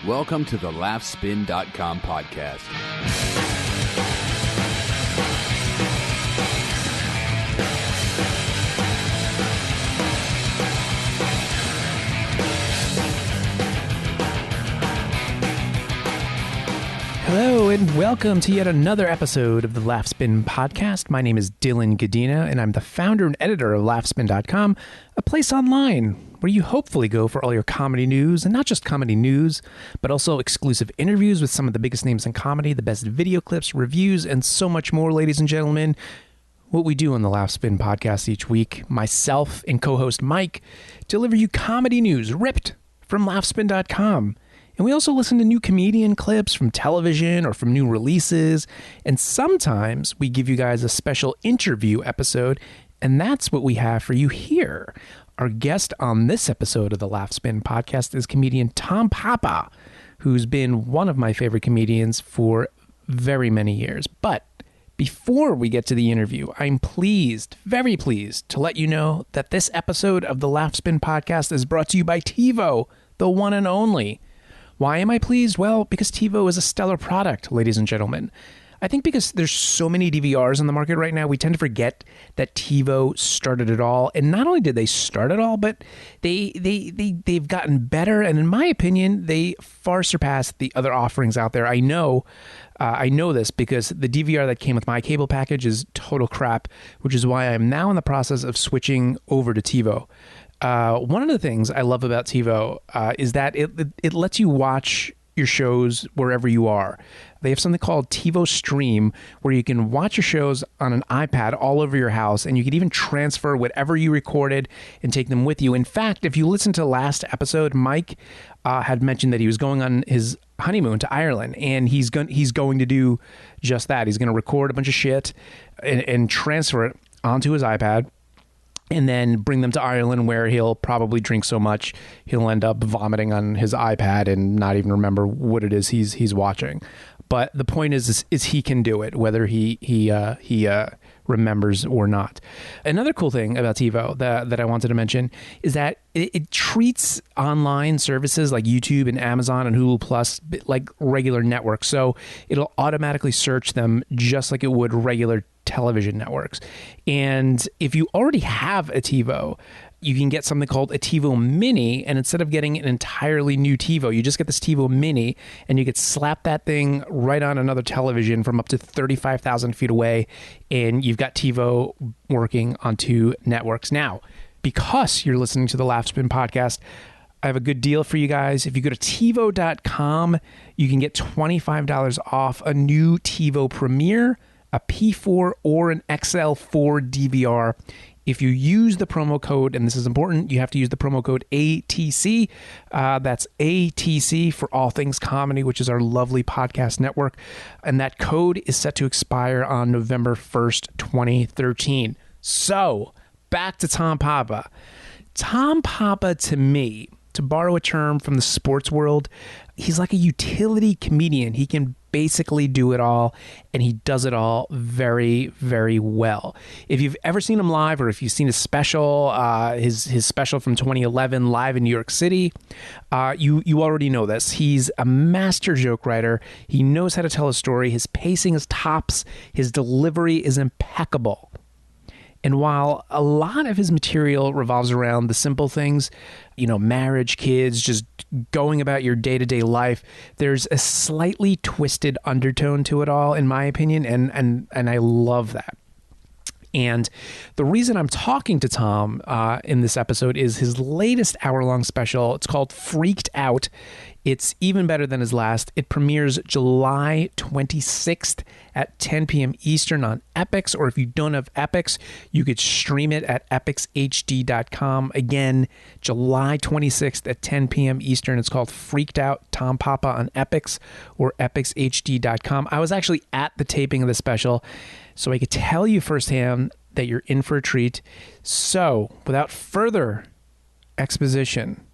Welcome to the Laughspin.com podcast. Hello and welcome to yet another episode of the Laughspin Podcast. My name is Dylan Gadina and I'm the founder and editor of Laughspin.com, a place online where you hopefully go for all your comedy news, and not just comedy news, but also exclusive interviews with some of the biggest names in comedy, the best video clips, reviews, and so much more, ladies and gentlemen. What we do on the Laughspin Podcast each week, myself and co-host Mike deliver you comedy news ripped from Laughspin.com. And we also listen to new comedian clips from television or from new releases. And sometimes we give you guys a special interview episode. And that's what we have for you here. Our guest on this episode of the Laughspin Podcast is comedian Tom Papa, who's been one of my favorite comedians for very many years. But before we get to the interview, I'm pleased, very pleased, to let you know that this episode of the Laughspin Podcast is brought to you by TiVo, the one and only. Why am I pleased? Well, because TiVo is a stellar product, ladies and gentlemen. I think because there's so many DVRs on the market right now, we tend to forget that TiVo started it all. And not only did they start it all, but they've gotten better. And in my opinion, they far surpass the other offerings out there. I know this because the DVR that came with my cable package is total crap, which is why I'm now in the process of switching over to TiVo. One of the things I love about TiVo is that it lets you watch your shows wherever you are. They have something called TiVo Stream, where you can watch your shows on an iPad all over your house, and you can even transfer whatever you recorded and take them with you. In fact, if you listen to last episode, Mike had mentioned that he was going on his honeymoon to Ireland, and he's going to do just that. He's going to record a bunch of shit and transfer it onto his iPad, and then bring them to Ireland, where he'll probably drink so much he'll end up vomiting on his iPad and not even remember what it is he's watching. But the point is he can do it, whether he remembers or not. Another cool thing about TiVo that I wanted to mention is that it treats online services like YouTube and Amazon and Hulu Plus like regular networks. So it'll automatically search them just like it would regular television networks. And if you already have a TiVo, you can get something called a TiVo Mini, and instead of getting an entirely new TiVo, you just get this TiVo Mini, and you could slap that thing right on another television from up to 35,000 feet away, and you've got TiVo working on two networks. Now, because you're listening to the Laughspin Podcast, I have a good deal for you guys. If you go to TiVo.com, you can get $25 off a new TiVo Premiere, a P4, or an XL4 DVR. If you use the promo code, and this is important, you have to use the promo code ATC. That's ATC for All Things Comedy, which is our lovely podcast network. And that code is set to expire on November 1st, 2013. So, back to Tom Papa. Tom Papa, to me, to borrow a term from the sports world, he's like a utility comedian. He can basically do it all, and he does it all very, very well. If you've ever seen him live, or if you've seen his special, his special from 2011 live in New York City, you already know this. He's a master joke writer. He knows how to tell a story. His pacing is tops. His delivery is impeccable. And while a lot of his material revolves around the simple things, marriage, kids, just going about your day-to-day life, there's a slightly twisted undertone to it all, in my opinion, and I love that. And the reason I'm talking to Tom in this episode is his latest hour-long special. It's called Freaked Out. It's even better than his last. It premieres July 26th at 10 p.m. Eastern on Epix, or if you don't have Epix, you could stream it at epixhd.com. Again, July 26th at 10 p.m. Eastern. It's called Freaked Out, Tom Papa on Epix or epixhd.com. I was actually at the taping of the special, so I could tell you firsthand that you're in for a treat. So, without further exposition,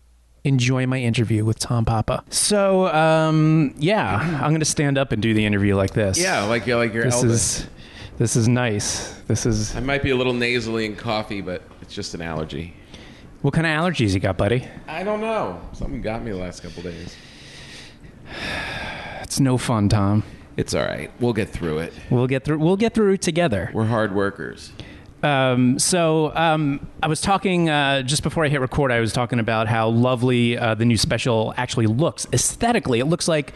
enjoy my interview with Tom Papa. So, I'm going to stand up and do the interview like this. Yeah, like your Elvis. This is nice. I might be a little nasally in coffee, but it's just an allergy. What kind of allergies you got, buddy? I don't know. Something got me the last couple days. It's no fun, Tom. It's all right. We'll get through it. We'll get through it together. We're hard workers. I was talking just before I hit record. I was talking about how lovely the new special actually looks aesthetically. It looks like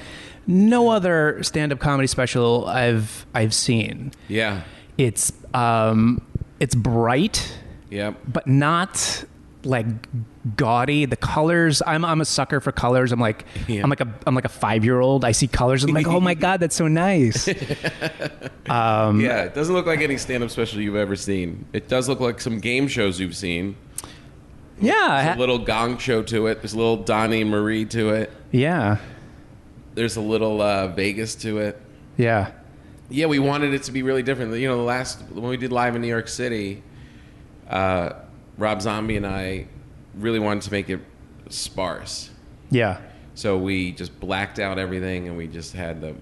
no other stand-up comedy special I've seen. Yeah. It's bright. Yep. But not like gaudy. The colors. I'm a sucker for colors. I'm like a 5-year-old. I see colors. I'm like, oh my god, that's so nice. Yeah, it doesn't look like any stand-up special you've ever seen. It does look like some game shows you've seen. Yeah, There's a little Gong Show to it. There's a little Donnie Marie to it. Yeah. There's a little Vegas to it. Yeah. Yeah, we wanted it to be really different. You know, when we did live in New York City, Rob Zombie and I really wanted to make it sparse. Yeah. So we just blacked out everything, and we just had the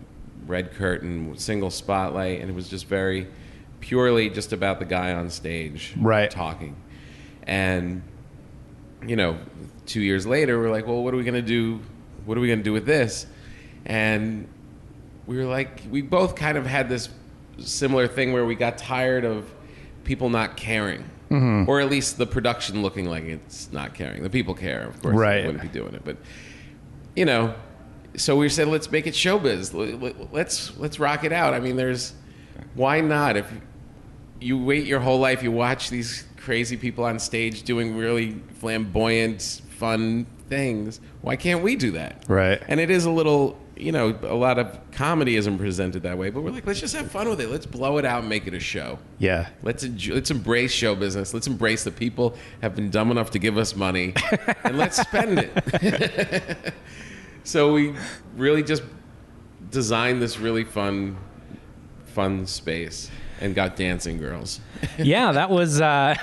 red curtain, single spotlight, and it was just very purely just about the guy on stage talking. And, 2 years later, we're like, well, what are we going to do? What are we going to do with this? And we were like, we both kind of had this similar thing where we got tired of people not caring. Mm-hmm. Or at least the production looking like it's not caring. The people care, of course. Right. They wouldn't be doing it. But, so we said, let's make it showbiz. Let's rock it out. I mean, why not? If you wait your whole life, you watch these crazy people on stage doing really flamboyant, fun things. Why can't we do that? Right. And it is a little, a lot of comedy isn't presented that way, but we're like, let's just have fun with it. Let's blow it out and make it a show. Yeah. Let's embrace show business. Let's embrace the people have been dumb enough to give us money, and let's spend it. So we really just designed this really fun space and got dancing girls. Yeah, that was that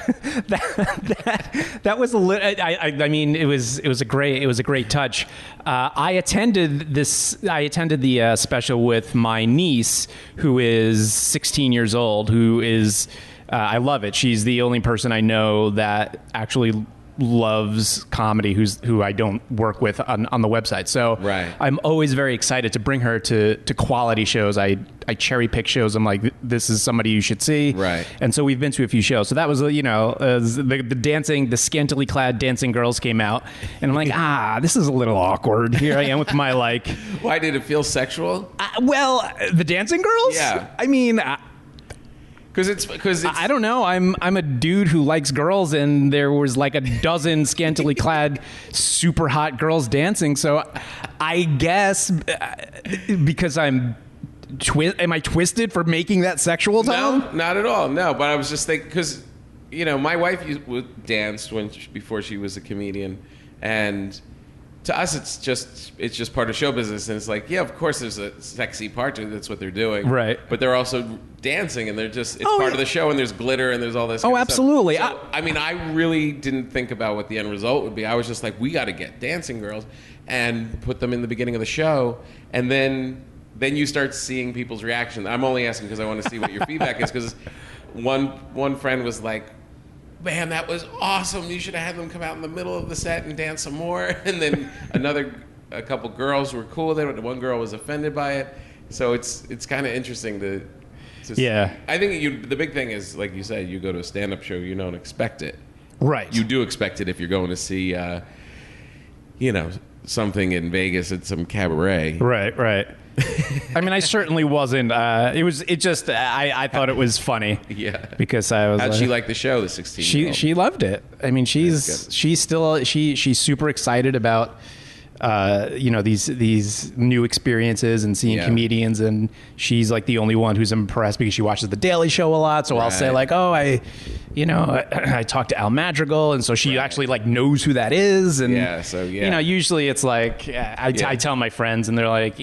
was a little. I mean, it was a great touch. I attended the special with my niece, who is 16 years old. Who is I love it. She's the only person I know that actually loves comedy who I don't work with on the website. So I'm always very excited to bring her to quality shows. I cherry pick shows. I'm like, this is somebody you should see. Right. And so we've been to a few shows. So that was, the scantily clad dancing girls came out, and I'm like, this is a little awkward. Here I am with my like. Why did it feel sexual? The dancing girls? Yeah. I mean. Because it's I don't know. I'm a dude who likes girls, and there was like a dozen scantily clad, super hot girls dancing. So I guess because am I twisted for making that sexual, Tom? No, not at all. No, but I was just thinking because my wife danced before she was a comedian, and to us it's just part of show business, and it's like, yeah, of course there's a sexy part to it. That's what they're doing, right? But they're also dancing, and it's part of the show, and there's glitter, and there's all this. Oh, absolutely. So, I mean, I really didn't think about what the end result would be. I was just like, we got to get dancing girls and put them in the beginning of the show, and then you start seeing people's reaction. I'm only asking because I want to see what your feedback is, because one friend was like, man, that was awesome. You should have had them come out in the middle of the set and dance some more. And then a couple girls were cool with it. One girl was offended by it. So it's kind of interesting to yeah. I think the big thing is, like you said, you go to a stand-up show, you don't expect it. Right. You do expect it if you're going to see, something in Vegas at some cabaret. Right. I mean, I certainly wasn't. I thought it was funny. Yeah. Because I was. How'd she like the show? The 16-year-old. She loved it. I mean, she's super excited about these new experiences and seeing comedians, and she's like the only one who's impressed because she watches The Daily Show a lot. So I'll say like, I talked to Al Madrigal, and so she actually like knows who that is, and usually it's like I tell my friends, and they're like,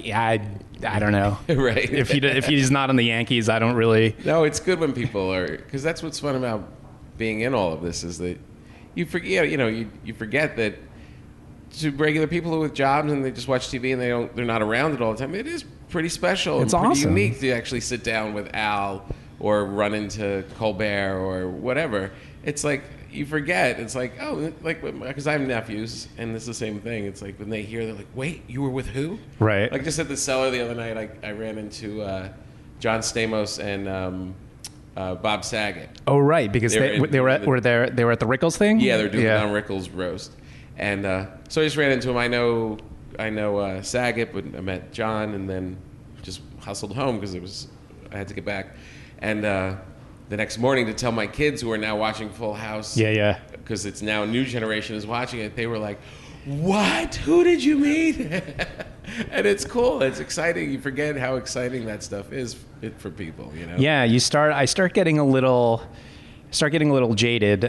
I don't know. Right. If he's not on the Yankees, I don't really. No, it's good when people are, because that's what's fun about being in all of this, is that you forget, you forget that to regular people with jobs and they just watch TV and they're not around it all the time. It is pretty special. It's and pretty awesome. unique to actually sit down with Al or run into Colbert or whatever. It's like, you forget. It's like, oh, like, because I have nephews, and it's the same thing. It's like when they hear, they're like, wait, you were with who? Right. Like just at the cellar the other night, I ran into John Stamos and Bob Saget. Oh, right, because they were at the Rickles thing. Yeah, they're doing Don Rickles roast, and so I just ran into him. I know Saget, but I met John, and then just hustled home because I had to get back, and the next morning to tell my kids who are now watching Full House. Yeah. Because it's now a new generation is watching it. They were like, "What? Who did you meet?" And it's cool. It's exciting. You forget how exciting that stuff is for people. You know. Yeah, I start getting a little jaded.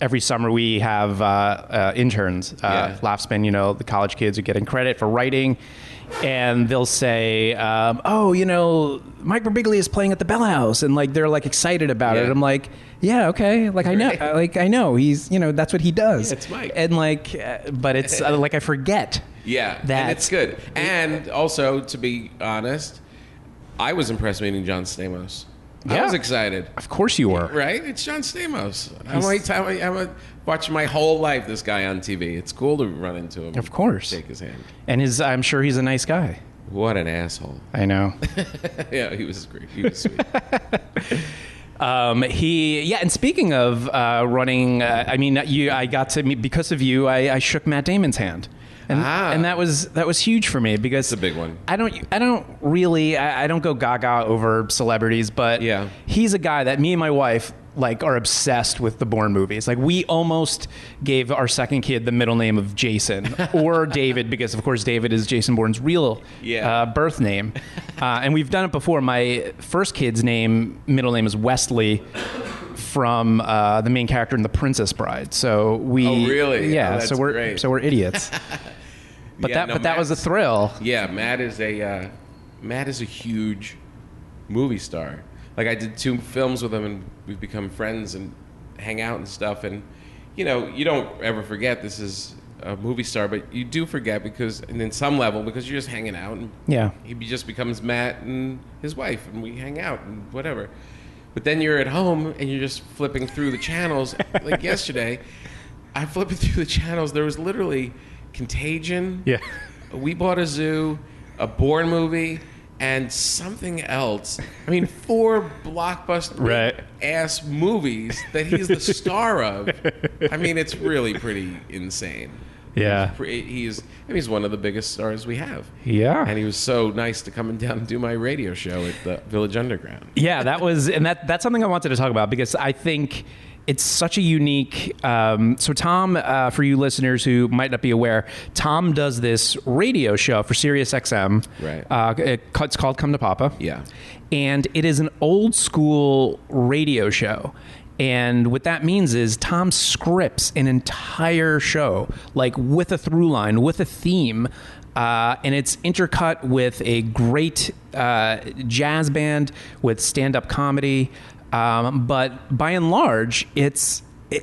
Every summer we have interns. Laughspin, the college kids are getting credit for writing. And they'll say, Mike Birbiglia is playing at the Bell House, and like they're like excited about it. I'm like, yeah, okay, like I know, he's that's what he does. Yeah, it's Mike, and like, but it's like I forget. Yeah, that and it's good. And also, to be honest, I was impressed meeting John Stamos. I was excited. Of course you were. Right? It's John Stamos. I'm watching my whole life this guy on TV. It's cool to run into him. Of course. Shake his hand. And I'm sure he's a nice guy. What an asshole. I know. Yeah, he was great. He was sweet. And speaking of running, I got to meet, because of you, I shook Matt Damon's hand. And that was huge for me because it's a big one. I don't go gaga over celebrities, but he's a guy that me and my wife are obsessed with the Bourne movies. Like we almost gave our second kid the middle name of Jason or David, because of course David is Jason Bourne's real birth name. And we've done it before. My first kid's middle name is Wesley, from the main character in The Princess Bride. So we really? Yeah, that's great. So we're idiots. But that was a thrill. Yeah, Matt is a huge movie star. Like I did 2 films with him, and we've become friends and hang out and stuff. And you don't ever forget this is a movie star, but you do forget and in some level, because you're just hanging out, and he just becomes Matt and his wife, and we hang out and whatever. But then you're at home and you're just flipping through the channels. Like yesterday, I flipped through the channels. There was literally Contagion. Yeah. We Bought a Zoo, a Bourne movie, and something else. I mean, 4 blockbuster ass movies that he's the star of. I mean, it's really pretty insane. Yeah. He's one of the biggest stars we have. Yeah. And he was so nice to come down and do my radio show at the Village Underground. Yeah, that's something I wanted to talk about, because I think it's such a unique. So Tom, for you listeners who might not be aware, Tom does this radio show for Sirius XM. Right. It's called Come to Papa. Yeah. And it is an old school radio show. And what that means is Tom scripts an entire show, like with a through line, with a theme, and it's intercut with a great jazz band, with stand-up comedy. But by and large, it's a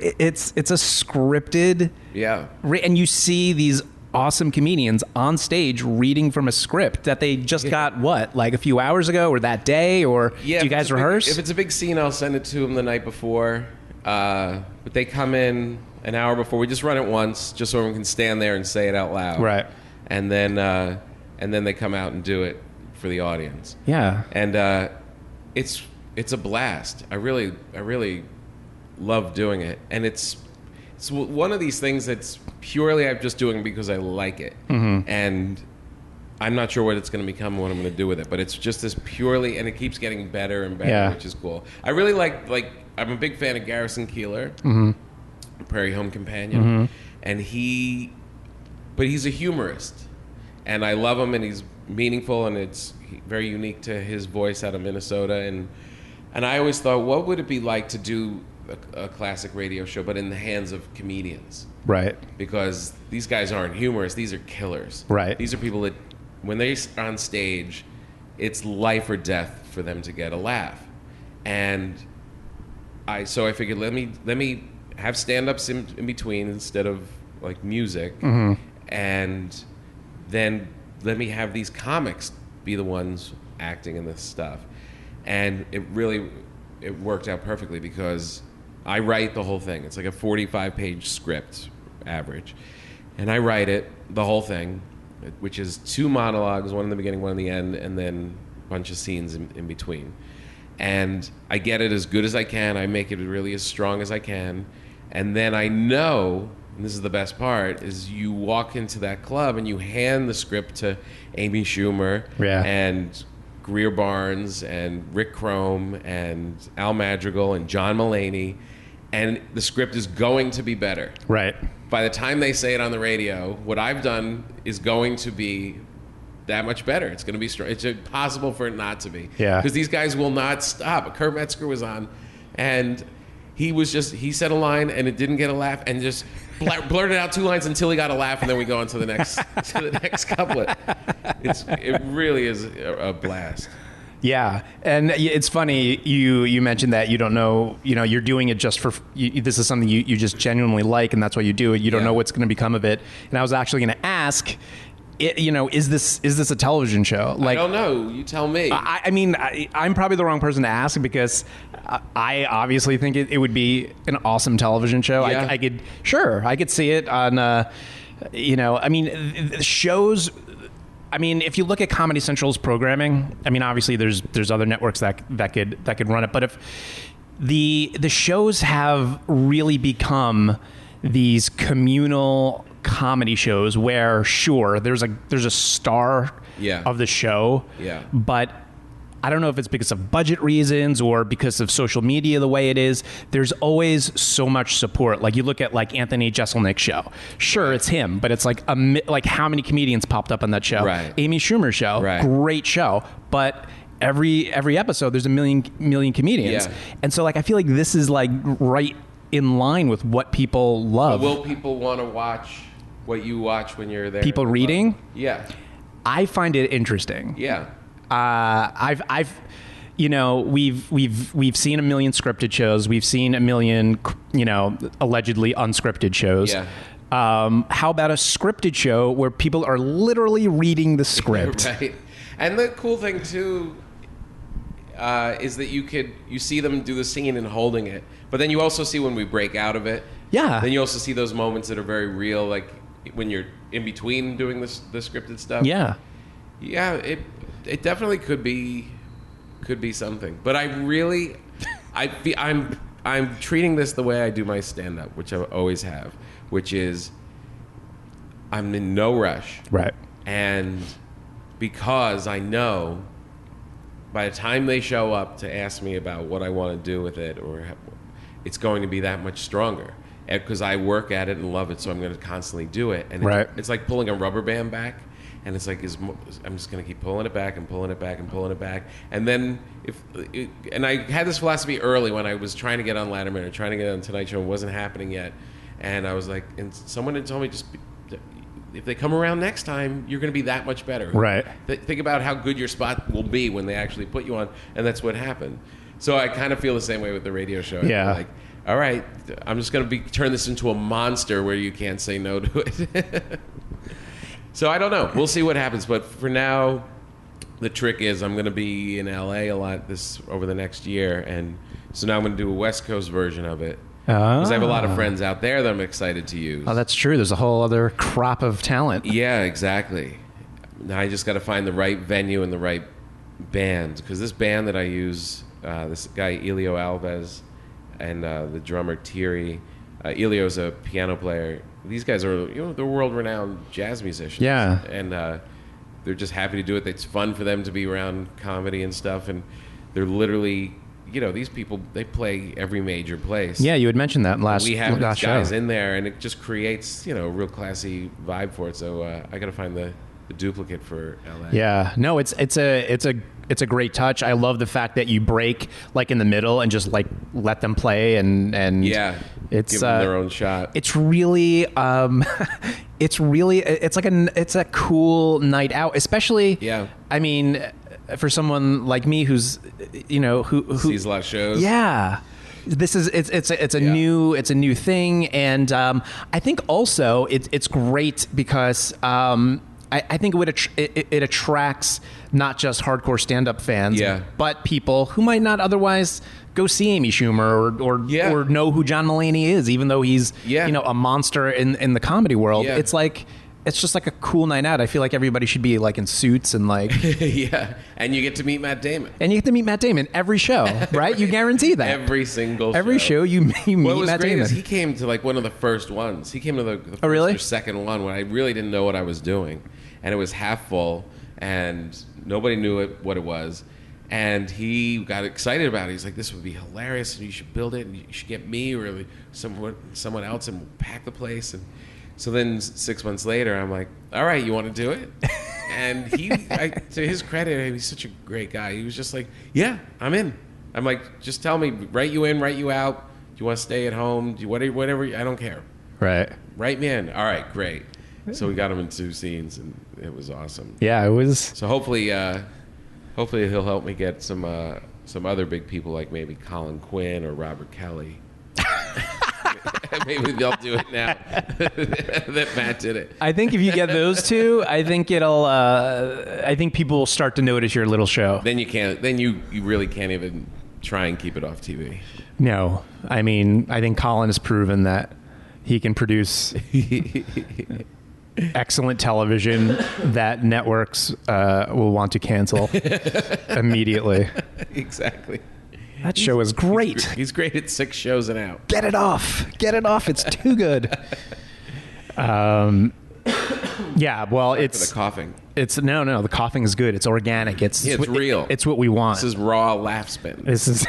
scripted. Yeah. And you see these awesome comedians on stage reading from a script that they just got like a few hours ago or that day, or do you guys rehearse? If it's a big scene, I'll send it to them the night before. But they come in an hour before. We just run it once, just so everyone can stand there and say it out loud. Right. And then they come out and do it for the audience. Yeah. And it's a blast. I really love doing it, and it's one of these things that's purely I'm just doing because I like it. Mm-hmm. And I'm not sure what it's going to become, what I'm going to do with it, but it's just this purely, and it keeps getting better and better, which is cool. I really like I'm a big fan of Garrison Keillor, Prairie Home Companion, and he's a humorist, and I love him, and he's meaningful, and it's very unique to his voice out of Minnesota, and I always thought, what would it be like to do a classic radio show, but in the hands of comedians? Right. Because these guys aren't humorists; these are killers. Right. These are people that, when they're on stage, it's life or death for them to get a laugh. And I figured, let me have stand-ups in between instead of like music, and then let me have these comics be the ones acting in this stuff. And it worked out perfectly, because I write the whole thing. It's like a 45-page script average. And I write it, the whole thing, which is 2 monologues, one in the beginning, one in the end, and then a bunch of scenes in between. And I get it as good as I can. I make it really as strong as I can. And then I know, and this is the best part, is you walk into that club and you hand the script to Amy Schumer and Greer Barnes and Rick Chrome and Al Madrigal and John Mulaney, and the script is going to be better. Right. By the time they say it on the radio, what I've done is going to be that much better. It's going to be strong. It's impossible for it not to be. Yeah. Because these guys will not stop. Kurt Metzger was on, and he said a line, and it didn't get a laugh, and just blurted out 2 lines until he got a laugh, and then we go on to the next couplet. It really is a blast. Yeah, and it's funny you mentioned that you don't know, you're doing it just for this is something you just genuinely like, and that's why you do it. You don't know what's going to become of it. And I was actually going to ask, is this a television show? Like, I don't know. You tell me. I mean, I'm probably the wrong person to ask because I obviously think it would be an awesome television show. Yeah. I could see it on, I mean, shows. I mean, if you look at Comedy Central's programming, I mean, obviously there's other networks that could run it, but if the shows have really become these communal comedy shows where, sure, there's a star of the show, but I don't know if it's because of budget reasons or because of social media the way it is. There's always so much support. Like you look at like Anthony Jeselnik's show. Sure, it's him, but it's like how many comedians popped up on that show? Right. Amy Schumer show, great show, but every episode there's a million comedians, and so like I feel like this is like right in line with what people love. Will people want to watch what you watch when you're there? People reading? Yeah, I find it interesting. Yeah. We've seen a million scripted shows. We've seen a million, allegedly unscripted shows. Yeah. How about a scripted show where people are literally reading the script? Right. And the cool thing too is that you see them do the scene and holding it, but then you also see when we break out of it. Yeah. Then you also see those moments that are very real, like when you're in between doing the scripted stuff. Yeah. Yeah. It definitely could be something, but I'm treating this the way I do my stand-up, which I always have, which is I'm in no rush, right? And because I know by the time they show up to ask me about what I want to do with it, it's going to be that much stronger because I work at it and love it, so I'm going to constantly do it, and it's like pulling a rubber band back. And it's like I'm just going to keep pulling it back and pulling it back and pulling it back. And then and I had this philosophy early when I was trying to get on Letterman or trying to get on Tonight Show. It wasn't happening yet. And I was like, and someone had told me if they come around next time, you're going to be that much better. Right. Think about how good your spot will be when they actually put you on. And that's what happened. So I kind of feel the same way with the radio show. Yeah. Like, all right, I'm just going to turn this into a monster where you can't say no to it. So I don't know. We'll see what happens. But for now, the trick is I'm going to be in LA a lot over the next year. And so now I'm going to do a West Coast version of it. Because I have a lot of friends out there that I'm excited to use. Oh, that's true. There's a whole other crop of talent. Yeah, exactly. Now I just got to find the right venue and the right band. Because this band that I use, this guy Elio Alves and the drummer Thierry, Elio's a piano player. These guys are, they're world-renowned jazz musicians. Yeah. And they're just happy to do it. It's fun for them to be around comedy and stuff. And they're literally, these people, they play every major place. Yeah, you had mentioned that last show. We have these guys in there, and it just creates, a real classy vibe for it. So I got to find the duplicate for LA. Yeah. No, it's a great touch. I love the fact that you break like in the middle and just like let them play and it's give them their own shot. It's really it's a cool night out, especially I mean for someone like me who's who sees a lot of shows. Yeah. This is it's a new thing, and I think also it's great because I think it attracts not just hardcore stand-up fans, but people who might not otherwise go see Amy Schumer or know who John Mulaney is, even though he's a monster in the comedy world. Yeah. It's just like a cool night out. I feel like everybody should be like in suits and like and you get to meet Matt Damon. Every show, right? You guarantee that every single every show you meet Matt Damon. What was great is he came to like one of the first ones. He came to the first or second one when I really didn't know what I was doing, and it was half full, and nobody knew what it was. And he got excited about it. He's like, "This would be hilarious, and you should build it, and you should get me or someone else, and we'll pack the place." And so then 6 months later, I'm like, "All right, you want to do it?" And to his credit, he's such a great guy. He was just like, "Yeah, I'm in." I'm like, "Just tell me, write you in, write you out. Do you want to stay at home? Do you, whatever. I don't care. Right. Write me in. All right, great." So we got him in 2 scenes, and it was awesome. Yeah, it was. So hopefully he'll help me get some other big people like maybe Colin Quinn or Robert Kelly. Maybe they'll do it now that Matt did it. I think if you get those two, I think it'll. I think people will start to notice your little show. Then you can't. Then you really can't even try and keep it off TV. No, I mean, I think Colin has proven that he can produce excellent television that networks will want to cancel immediately. Exactly. That show is great. He's great at 6 shows and out. Get it off. It's too good. Yeah, well, it's the coughing. It's no. The coughing is good. It's organic. It's real. It's what we want. This is raw Laughspin. This is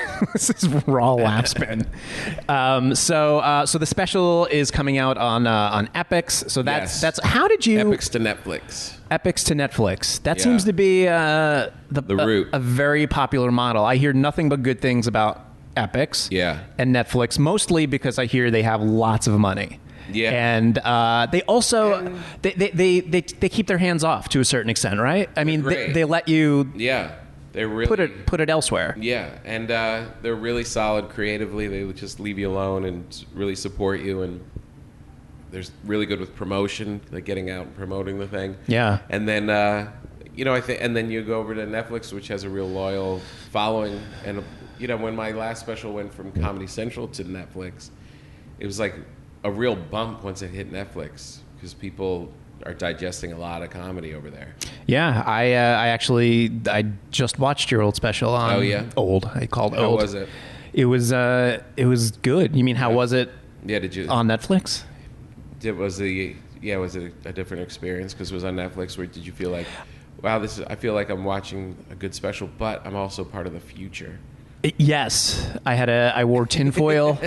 raw Laughspin. So the special is coming out on Epix. So that's how did you Epix to Netflix. Epix to Netflix. That seems to be the route. A very popular model. I hear nothing but good things about Epix. And Netflix, mostly because I hear they have lots of money. Yeah, and they also they keep their hands off to a certain extent, right? I mean, they let you they really put it elsewhere. Yeah, and they're really solid creatively. They just leave you alone and really support you, and they're really good with promotion, like getting out and promoting the thing. Yeah, and then I think, and then you go over to Netflix, which has a real loyal following, and when my last special went from Comedy Central to Netflix, it was like a real bump once it hit Netflix because people are digesting a lot of comedy over there. Yeah, I just watched your old special on. Oh yeah, old. I called how old. How was it? It was good. You mean how was it? Yeah, did you on Netflix? Was it a different experience because it was on Netflix? Where did you feel like, wow, I feel like I'm watching a good special, but I'm also part of the future? Yes, I wore tinfoil.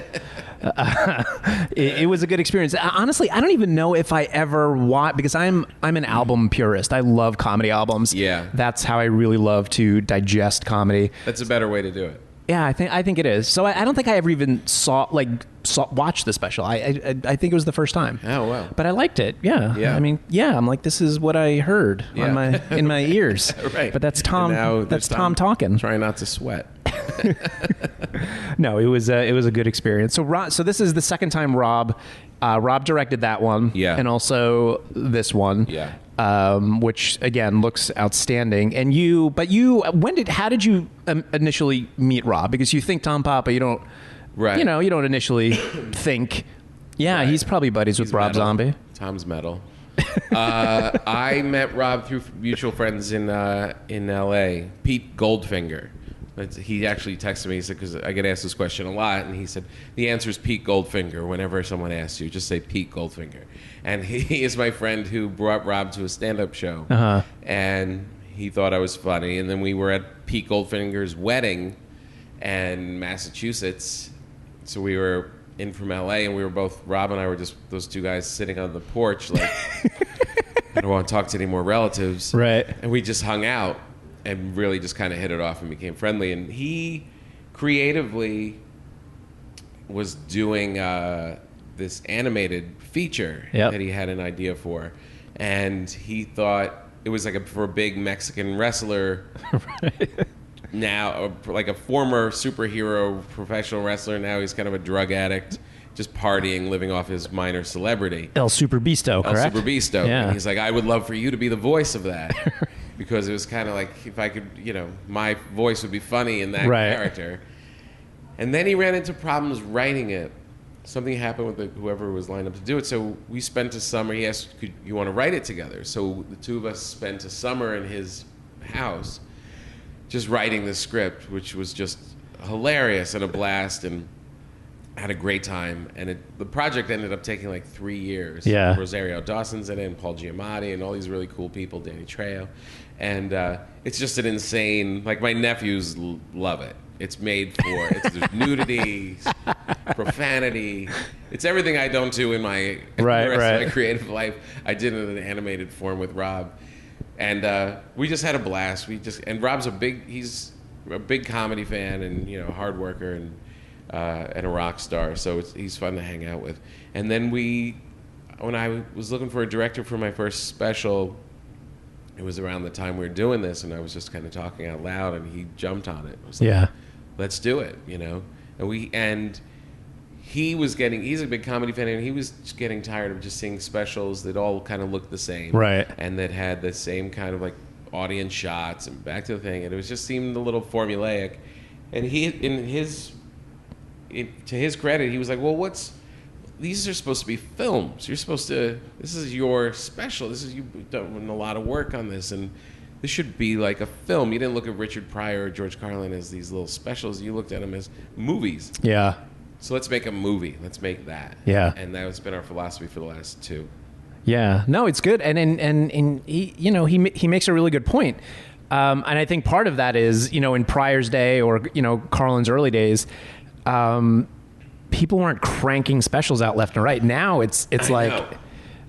It was a good experience. Honestly, I don't even know if I ever watched, because I'm an album purist. I love comedy albums. Yeah, that's how I really love to digest comedy. That's a better way to do it. Yeah, I think it is. So I don't think I ever even watched the special. I think it was the first time. Oh wow! But I liked it. Yeah. I mean, I'm like, this is what I heard in my ears. Right. But that's Tom. That's Tom talking. Trying not to sweat. No, it was a good experience. So this is the second time Rob directed that one. Yeah. And also this one. Yeah. Which again looks outstanding. And how did you initially meet Rob? Because you think Tom Papa, you don't, right? You don't initially think, right. He's probably buddies with Rob metal. Zombie. Tom's metal. I met Rob through mutual friends in L.A. Pete Goldfinger. He actually texted me. He said, because I get asked this question a lot, and he said the answer is Pete Goldfinger. Whenever someone asks you, just say Pete Goldfinger. And he is my friend who brought Rob to a stand-up show, and he thought I was funny. And then we were at Pete Goldfinger's wedding in Massachusetts, so we were in from L.A. and we were both, Rob and I were just those two guys sitting on the porch, like I don't want to talk to any more relatives, right? And we just hung out and really just kind of hit it off and became friendly. And he creatively was doing this animated feature that he had an idea for. And he thought it was like for a big Mexican wrestler, right. Now, like a former superhero professional wrestler. Now he's kind of a drug addict. just partying, living off his minor celebrity. El Superbeasto, correct? El Superbeasto. Yeah. And he's like, I would love for you to be the voice of that. Because it was kind of like, if I could, my voice would be funny in that character. And then he ran into problems writing it. Something happened with whoever was lined up to do it. So we spent a summer. He asked, "Could you want to write it together?" So the two of us spent a summer in his house, just writing the script, which was just hilarious and a blast, and had a great time. And the project ended up taking like 3 years. Yeah. Rosario Dawson's in it, and Paul Giamatti, and all these really cool people, Danny Trejo, and it's just an insane. Like my nephews love it. It's made for. There's nudity, profanity. It's everything I don't do in the rest of my creative life. I did it in an animated form with Rob, and we just had a blast. And Rob's he's a big comedy fan, and hard worker, and a rock star. So he's fun to hang out with. And then when I was looking for a director for my first special, it was around the time we were doing this, and I was just kind of talking out loud, and he jumped on it. I was like, let's do it, And he's a big comedy fan, and he was just getting tired of just seeing specials that all kind of looked the same, right? And that had the same kind of like audience shots and back to the thing, and it just seemed a little formulaic. And to his credit, he was like, "Well, these are supposed to be films. This is your special. You've done a lot of work on this, and this should be like a film. You didn't look at Richard Pryor or George Carlin as these little specials. You looked at them as movies. Yeah. So let's make a movie. Let's make that. Yeah. And that's been our philosophy for the last 2. Yeah. No, it's good. And he makes a really good point. And I think part of that is, in Pryor's day or, Carlin's early days, people weren't cranking specials out left and right. Now it's like,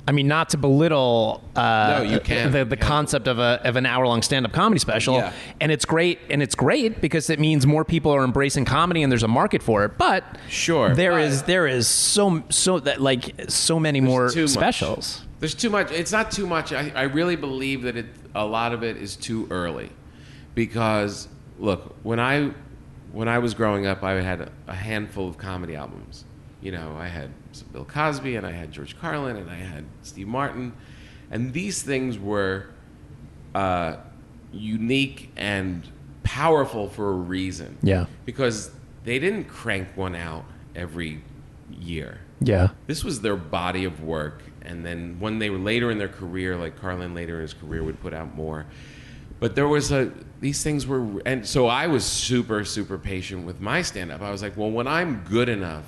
I mean, not to belittle the concept of an hour-long stand-up comedy special, and it's great because it means more people are embracing comedy and there's a market for it. But there is so many more specials. There's too much. It's not too much. I really believe that a lot of it is too early, because look, when I was growing up, I had a handful of comedy albums. I had Bill Cosby, and I had George Carlin, and I had Steve Martin. And these things were unique and powerful for a reason. Yeah. Because they didn't crank one out every year. Yeah. This was their body of work. And then when they were later in their career, like Carlin later in his career would put out more. But there was these things were, and so I was super, super patient with my stand-up. I was like, well, when I'm good enough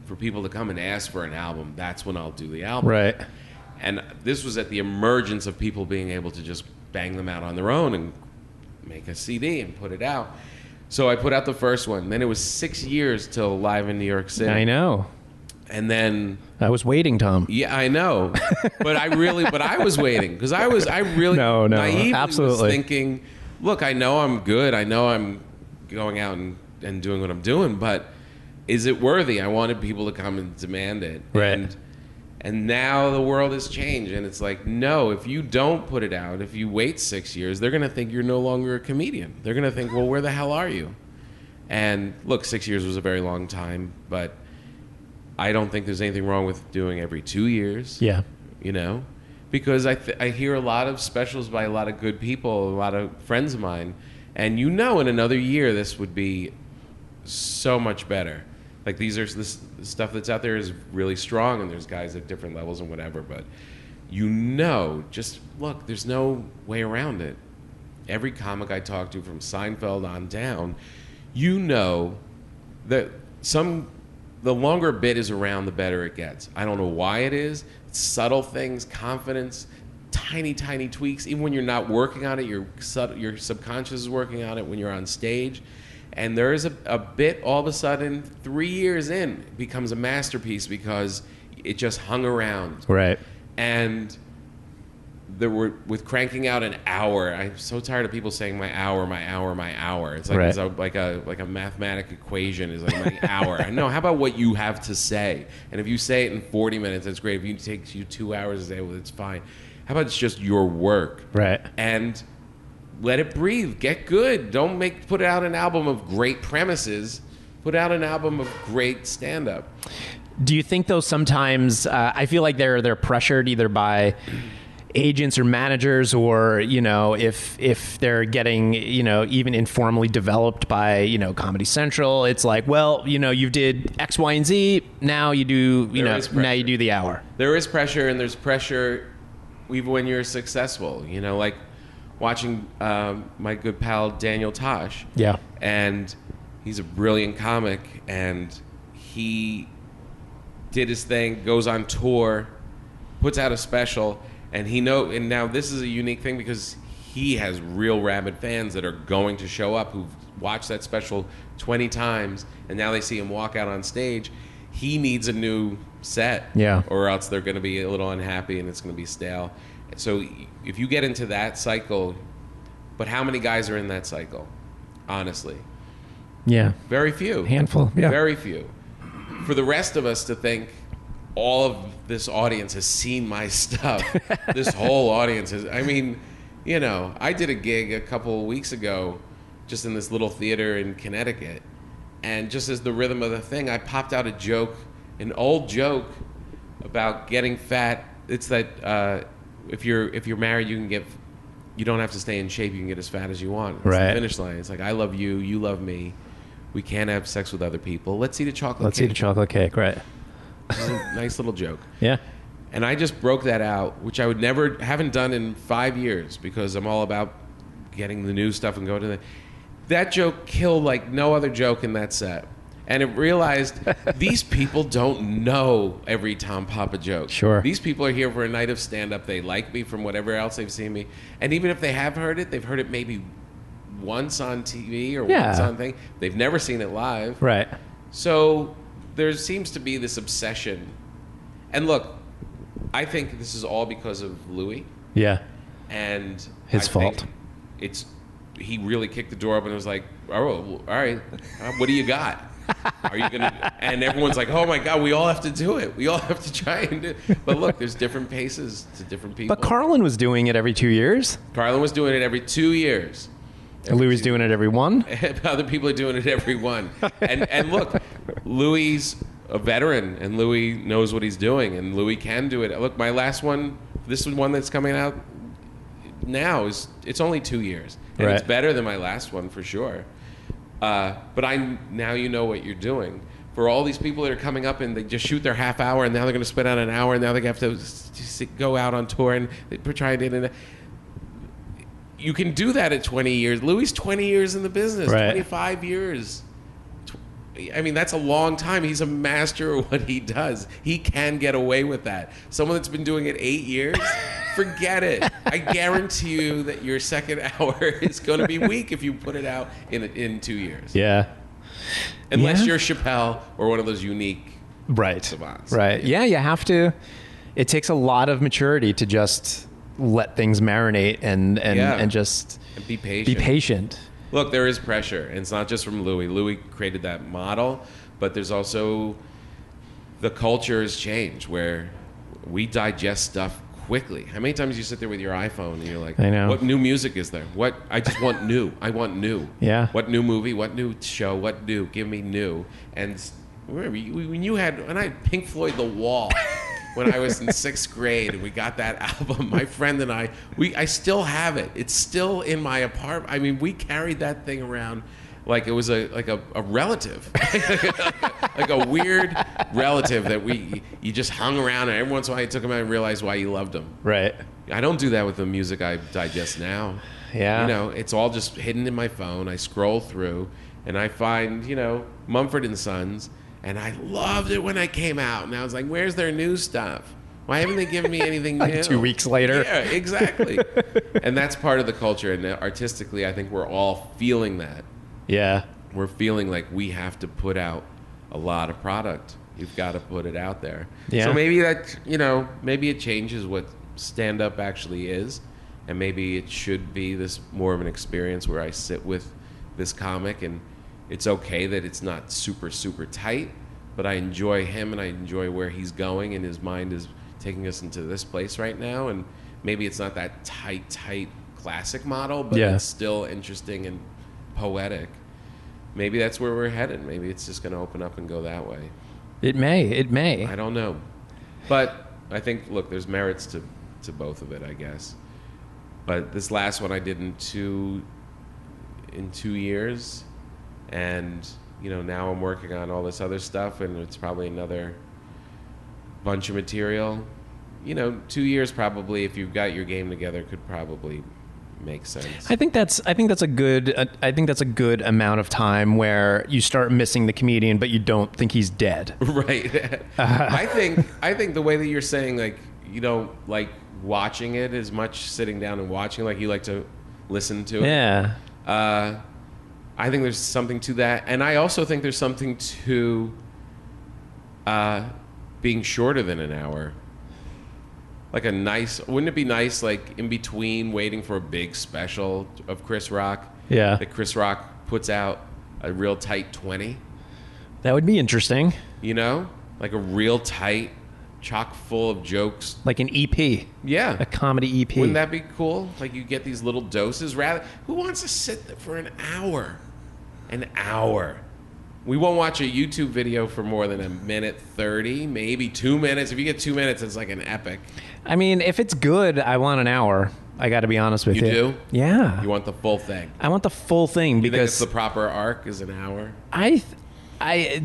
for people to come and ask for an album, that's when I'll do the album. Right. And this was at the emergence of people being able to just bang them out on their own and make a CD and put it out. So I put out the first one. Then it was 6 years till Live in New York City. I know. And then I was waiting, Tom. Yeah, I know. But I was waiting because I really naively absolutely was thinking, look, I know I'm good. I know I'm going out and doing what I'm doing, but is it worthy? I wanted people to come and demand it. Right. And now the world has changed, and it's like, no, if you don't put it out, if you wait 6 years, they're going to think you're no longer a comedian. They're going to think, well, where the hell are you? And look, 6 years was a very long time, but I don't think there's anything wrong with doing every 2 years. Yeah. Because I hear a lot of specials by a lot of good people, a lot of friends of mine, and in another year this would be so much better. Like this stuff that's out there is really strong, and there's guys at different levels and whatever, but just look, there's no way around it. Every comic I talk to from Seinfeld on down, that the longer a bit is around, the better it gets. I don't know why it is. It's subtle things, confidence, tiny, tiny tweaks. Even when you're not working on it, your subconscious is working on it when you're on stage. And there is a bit, all of a sudden, 3 years in, becomes a masterpiece because it just hung around. Right. And with cranking out an hour, I'm so tired of people saying my hour, my hour, my hour. It's like right. It's like a mathematic equation is like my hour. I know. How about what you have to say? And if you say it in 40 minutes, that's great. If it takes you 2 hours to say, well, it's fine. How about it's just your work? Right. And let it breathe. Get good. Don't put out an album of great premises. Put out an album of great stand-up. Do you think though sometimes I feel like they're pressured either by agents or managers, or if they're getting even informally developed by Comedy Central, it's like, well, you did X, Y, and Z, now you do now you do the hour. There is pressure, and there's pressure even when you're successful. Like watching my good pal Daniel Tosh. Yeah, and he's a brilliant comic, and he did his thing, goes on tour, puts out a special. And now this is a unique thing because he has real rabid fans that are going to show up who've watched that special 20 times, and now they see him walk out on stage. He needs a new set, or else they're going to be a little unhappy and it's going to be stale. So if you get into that cycle, but how many guys are in that cycle? Honestly, very few, handful, very few. For the rest of us to think, all of this audience has seen my stuff. This whole audience has. I mean, I did a gig a couple of weeks ago just in this little theater in Connecticut. And just as the rhythm of the thing, I popped out a joke, an old joke about getting fat. It's that if you're married, you don't have to stay in shape. You can get as fat as you want. It's the finish line. It's like, I love you, you love me. We can't have sex with other people. Let's eat a chocolate cake. Let's eat a chocolate cake, right. This is a nice little joke. Yeah. And I just broke that out, which I haven't done in 5 years because I'm all about getting the new stuff and going to that joke killed like no other joke in that set. And it realized these people don't know every Tom Papa joke. Sure. These people are here for a night of stand-up. They like me from whatever else they've seen me. And even if they have heard it, they've heard it maybe once on TV or once on thing. They've never seen it live. Right. So there seems to be this obsession. And look, I think this is all because of Louis. Yeah. And his fault. He really kicked the door open and was like, oh, all right, what do you got? Are you going to... And everyone's like, oh my God, we all have to do it. We all have to try and do it. But look, there's different paces to different people. But Carlin was doing it every 2 years. Carlin was doing it every 2 years. Louis doing it every one. Other people are doing it every one. And look, Louis a veteran, and Louis knows what he's doing, and Louis can do it. Look, my last one, this is one that's coming out now, it's only 2 years. And it's better than my last one for sure. But now you know what you're doing. For all these people that are coming up and they just shoot their half hour, and now they're going to spit out an hour, and now they have to go out on tour and they try it. You can do that at 20 years. Louis 20 years in the business, 25 years. I mean, that's a long time. He's a master of what he does. He can get away with that. Someone that's been doing it 8 years, forget it. I guarantee you that your second hour is going to be weak if you put it out in 2 years. Yeah. Unless you're Chappelle or one of those unique savants. Right. Yeah, you have to. It takes a lot of maturity to just let things marinate and just and be patient. Be patient. Look, there is pressure, and it's not just from Louis. Louis created that model, but there's also the culture has changed where we digest stuff quickly. How many times you sit there with your iPhone and you're like, I know. What new music is there? What? I just want new. I want new. Yeah. What new movie? What new show? What new? Give me new. And when I had Pink Floyd The Wall when I was in 6th grade and we got that album, my friend and I still have it. It's still in my apartment. I mean, we carried that thing around like it was a relative, like a weird relative that you just hung around, and every once in a while you took him out and realized why you loved him. Right. I don't do that with the music I digest now. Yeah. It's all just hidden in my phone. I scroll through and I find, Mumford & Sons, and I loved it when I came out, and I was like, where's their new stuff? Why haven't they given me anything new? Like 2 weeks later. Yeah, exactly. And that's part of the culture, and artistically I think we're all feeling that. Yeah. We're feeling like we have to put out a lot of product. You've got to put it out there. Yeah. So maybe that, maybe it changes what stand-up actually is, and maybe it should be this more of an experience where I sit with this comic, and it's okay that it's not super, super tight, but I enjoy him and I enjoy where he's going, and his mind is taking us into this place right now, and maybe it's not that tight classic model, but it's still interesting and poetic. Maybe that's where we're headed. Maybe it's just going to open up and go that way. It may. I don't know. But I think, look, there's merits to both of it, I guess. But this last one I did in 2 years, and now I'm working on all this other stuff, and it's probably another bunch of material. 2 years probably, if you've got your game together, could probably make sense. I think that's a good amount of time where you start missing the comedian, but you don't think he's dead. Right. I think the way that you're saying, like, you don't like watching it as much, sitting down and watching, like you like to listen to it. Yeah. I think there's something to that, and I also think there's something to being shorter than an hour. Like wouldn't it be nice, like in between waiting for a big special of Chris Rock? Yeah. That Chris Rock puts out a real tight 20. That would be interesting. Like a real tight, chock full of jokes. Like an EP. Yeah. A comedy EP. Wouldn't that be cool? Like you get these little doses. Who wants to sit there for an hour? An hour. We won't watch a YouTube video for more than 1:30, maybe 2 minutes. If you get 2 minutes, it's like an epic. I mean, if it's good, I want an hour. I got to be honest with you. You do? Yeah. You want the full thing? I want the full thing You because think it's the proper arc is an hour? I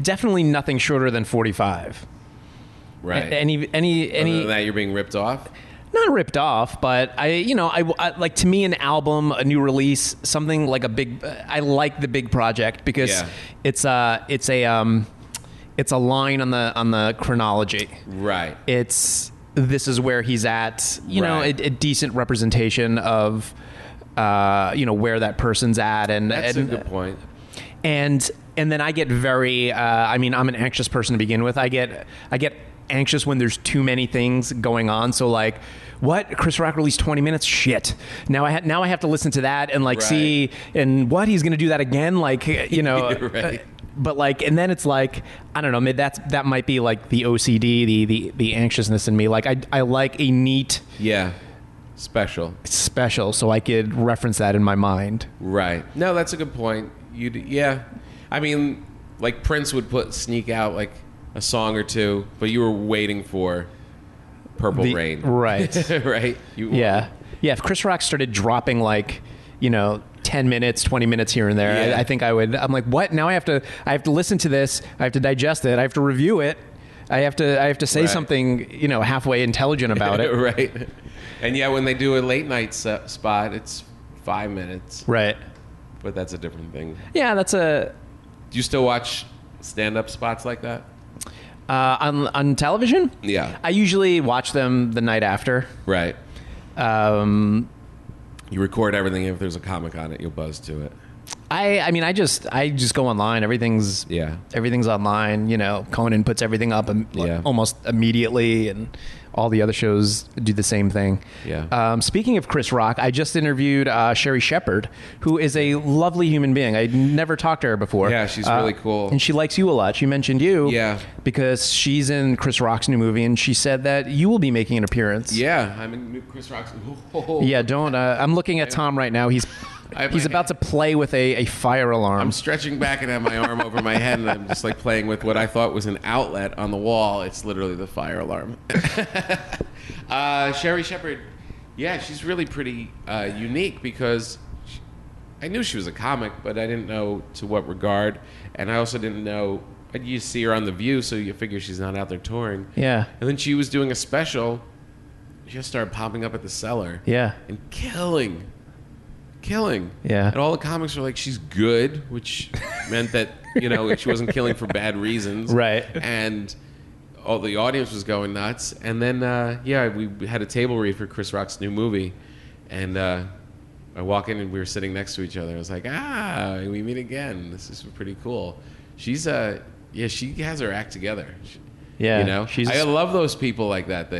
definitely nothing shorter than 45. Right. Any Other than that, you're being ripped off? Not ripped off, but I like, to me, an album, a new release, something like a big. I like the big project because it's a line on the chronology. Right. This is where he's at. A decent representation of where that person's at, and that's a good point. And then I get very. I'm an anxious person to begin with. I get anxious when there's too many things going on. So like, what? Chris Rock released 20 minutes? Shit. Now I have to listen to that and like see, and what, he's going to do that again? Like, Right. But like, and then it's like, I don't know, maybe that might be like the OCD, the anxiousness in me. Like I like a neat. Yeah. Special, so I could reference that in my mind. Right. No, that's a good point. I mean, like Prince would sneak out like a song or two, but you were waiting for Purple Rain. Right. Right? Yeah. If Chris Rock started dropping like, 10 minutes, 20 minutes here and there, I think I would. I'm like, what? Now I have to listen to this. I have to digest it. I have to review it. I have to say something, halfway intelligent about it. Right. And when they do a late night spot, it's 5 minutes. Right. But that's a different thing. Yeah, Do you still watch stand-up spots like that? On television? Yeah. I usually watch them the night after. Right. You record everything. If there's a comic on it, you'll buzz to it. I just go online. Everything's online. Conan puts everything up almost immediately, and all the other shows do the same thing. Yeah. Speaking of Chris Rock, I just interviewed Sherry Shepard, who is a lovely human being. I never talked to her before. Yeah, she's really cool, and she likes you a lot. She mentioned you, because she's in Chris Rock's new movie, and she said that you will be making an appearance. Yeah, I'm in Chris Rock's. Yeah, don't. I'm looking at Tom right now. He's about to play with a fire alarm. I'm stretching back and have my arm over my head, and I'm just like playing with what I thought was an outlet on the wall. It's literally the fire alarm. Sherry Shepard, she's really pretty unique because I knew she was a comic, but I didn't know to what regard, and I also didn't know. You see her on The View, so you figure she's not out there touring. Yeah. And then she was doing a special. She just started popping up at the Cellar. Yeah. And killing. Yeah. And all the comics were like, she's good, which meant that, she wasn't killing for bad reasons. Right. And all the audience was going nuts. And then, we had a table read for Chris Rock's new movie. And I walk in and we were sitting next to each other. I was like, we meet again. This is pretty cool. She's, she has her act together. Yeah. I love those people like that,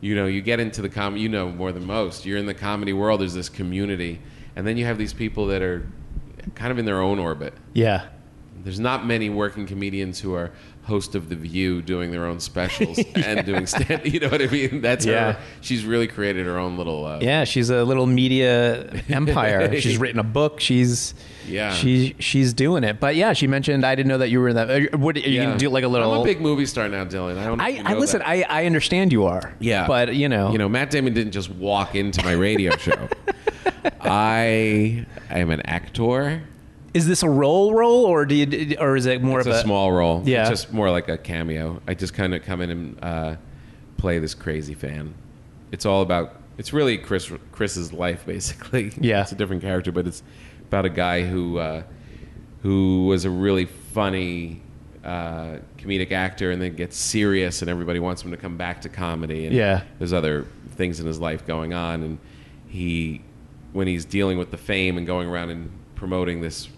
you get into the comedy, more than most. You're in the comedy world, there's this community. And then you have these people that are kind of in their own orbit. Yeah. there's not many working comedians who are host of The View doing their own specials and doing stand. You know what I mean? That's her. She's really created her own little. She's a little media empire. She's written a book. She's doing it. But yeah, she mentioned, I didn't know that you were in that. What are you gonna do? Like a little. I'm a big movie star now, Dylan. I don't. I listen. I understand you are. Yeah, but Matt Damon didn't just walk into my radio show. I am an actor. Is this a role, or or is it more of a small role? Yeah, it's just more like a cameo. I just kind of come in and play this crazy fan. It's all about. It's really Chris's life, basically. Yeah, it's a different character, but it's about a guy who was a really funny comedic actor, and then gets serious, and everybody wants him to come back to comedy. And there's other things in his life going on, and when he's dealing with the fame and going around and promoting this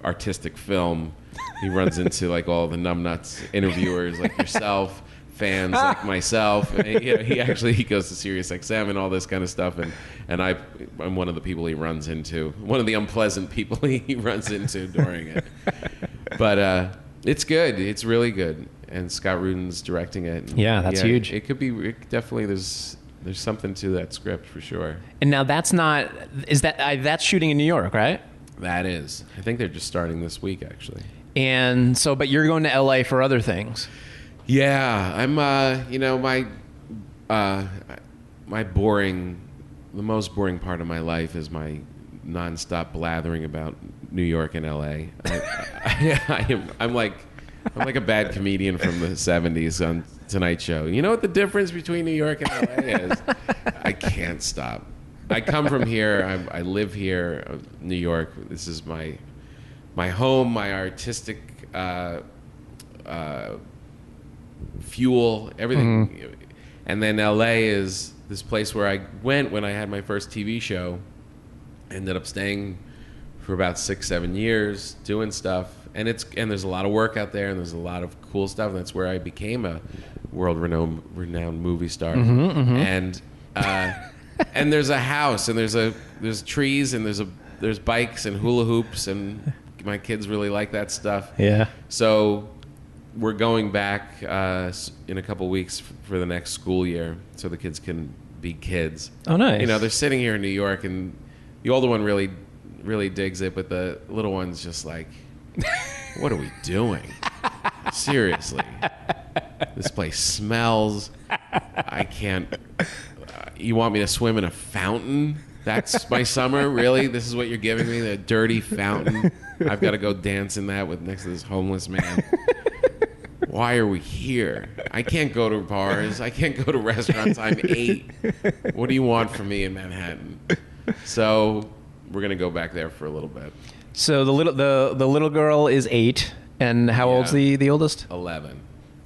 artistic film, he runs into like all the numbnuts interviewers like yourself, fans like myself. And, he goes to Sirius XM and all this kind of stuff, and I'm one of the people he runs into, one of the unpleasant people he runs into during it. But it's good. It's really good, and Scott Rudin's directing it. And, that's huge. It could be definitely. There's something to that script for sure. And now that's shooting in New York, right? That is. I think they're just starting this week, actually. And so, but you're going to LA for other things. Yeah, I'm. The most boring part of my life is my nonstop blathering about New York and LA. I'm like a bad comedian from the '70s on Tonight Show. You know what the difference between New York and LA is? I can't stop. I come from here. I live here, New York. This is my home, my artistic fuel, everything. Mm-hmm. And then LA is this place where I went when I had my first TV show. Ended up staying for about 6-7 years doing stuff. And there's a lot of work out there, and there's a lot of cool stuff. And that's where I became a world-renowned movie star. Mm-hmm, mm-hmm. And there's a house, and there's trees, and there's bikes and hula hoops, and my kids really like that stuff. Yeah. So we're going back in a couple weeks for the next school year, so the kids can be kids. Oh, nice. They're sitting here in New York, and the older one really, really digs it, but the little one's just like, what are we doing? Seriously. This place smells. I can't. You want me to swim in a fountain? That's my summer? Really? This is what you're giving me? The dirty fountain? I've got to go dance in that next to this homeless man. Why are we here? I can't go to bars. I can't go to restaurants. I'm 8. What do you want from me in Manhattan? So we're going to go back there for a little bit. So the little girl is 8, and how old's the oldest? 11.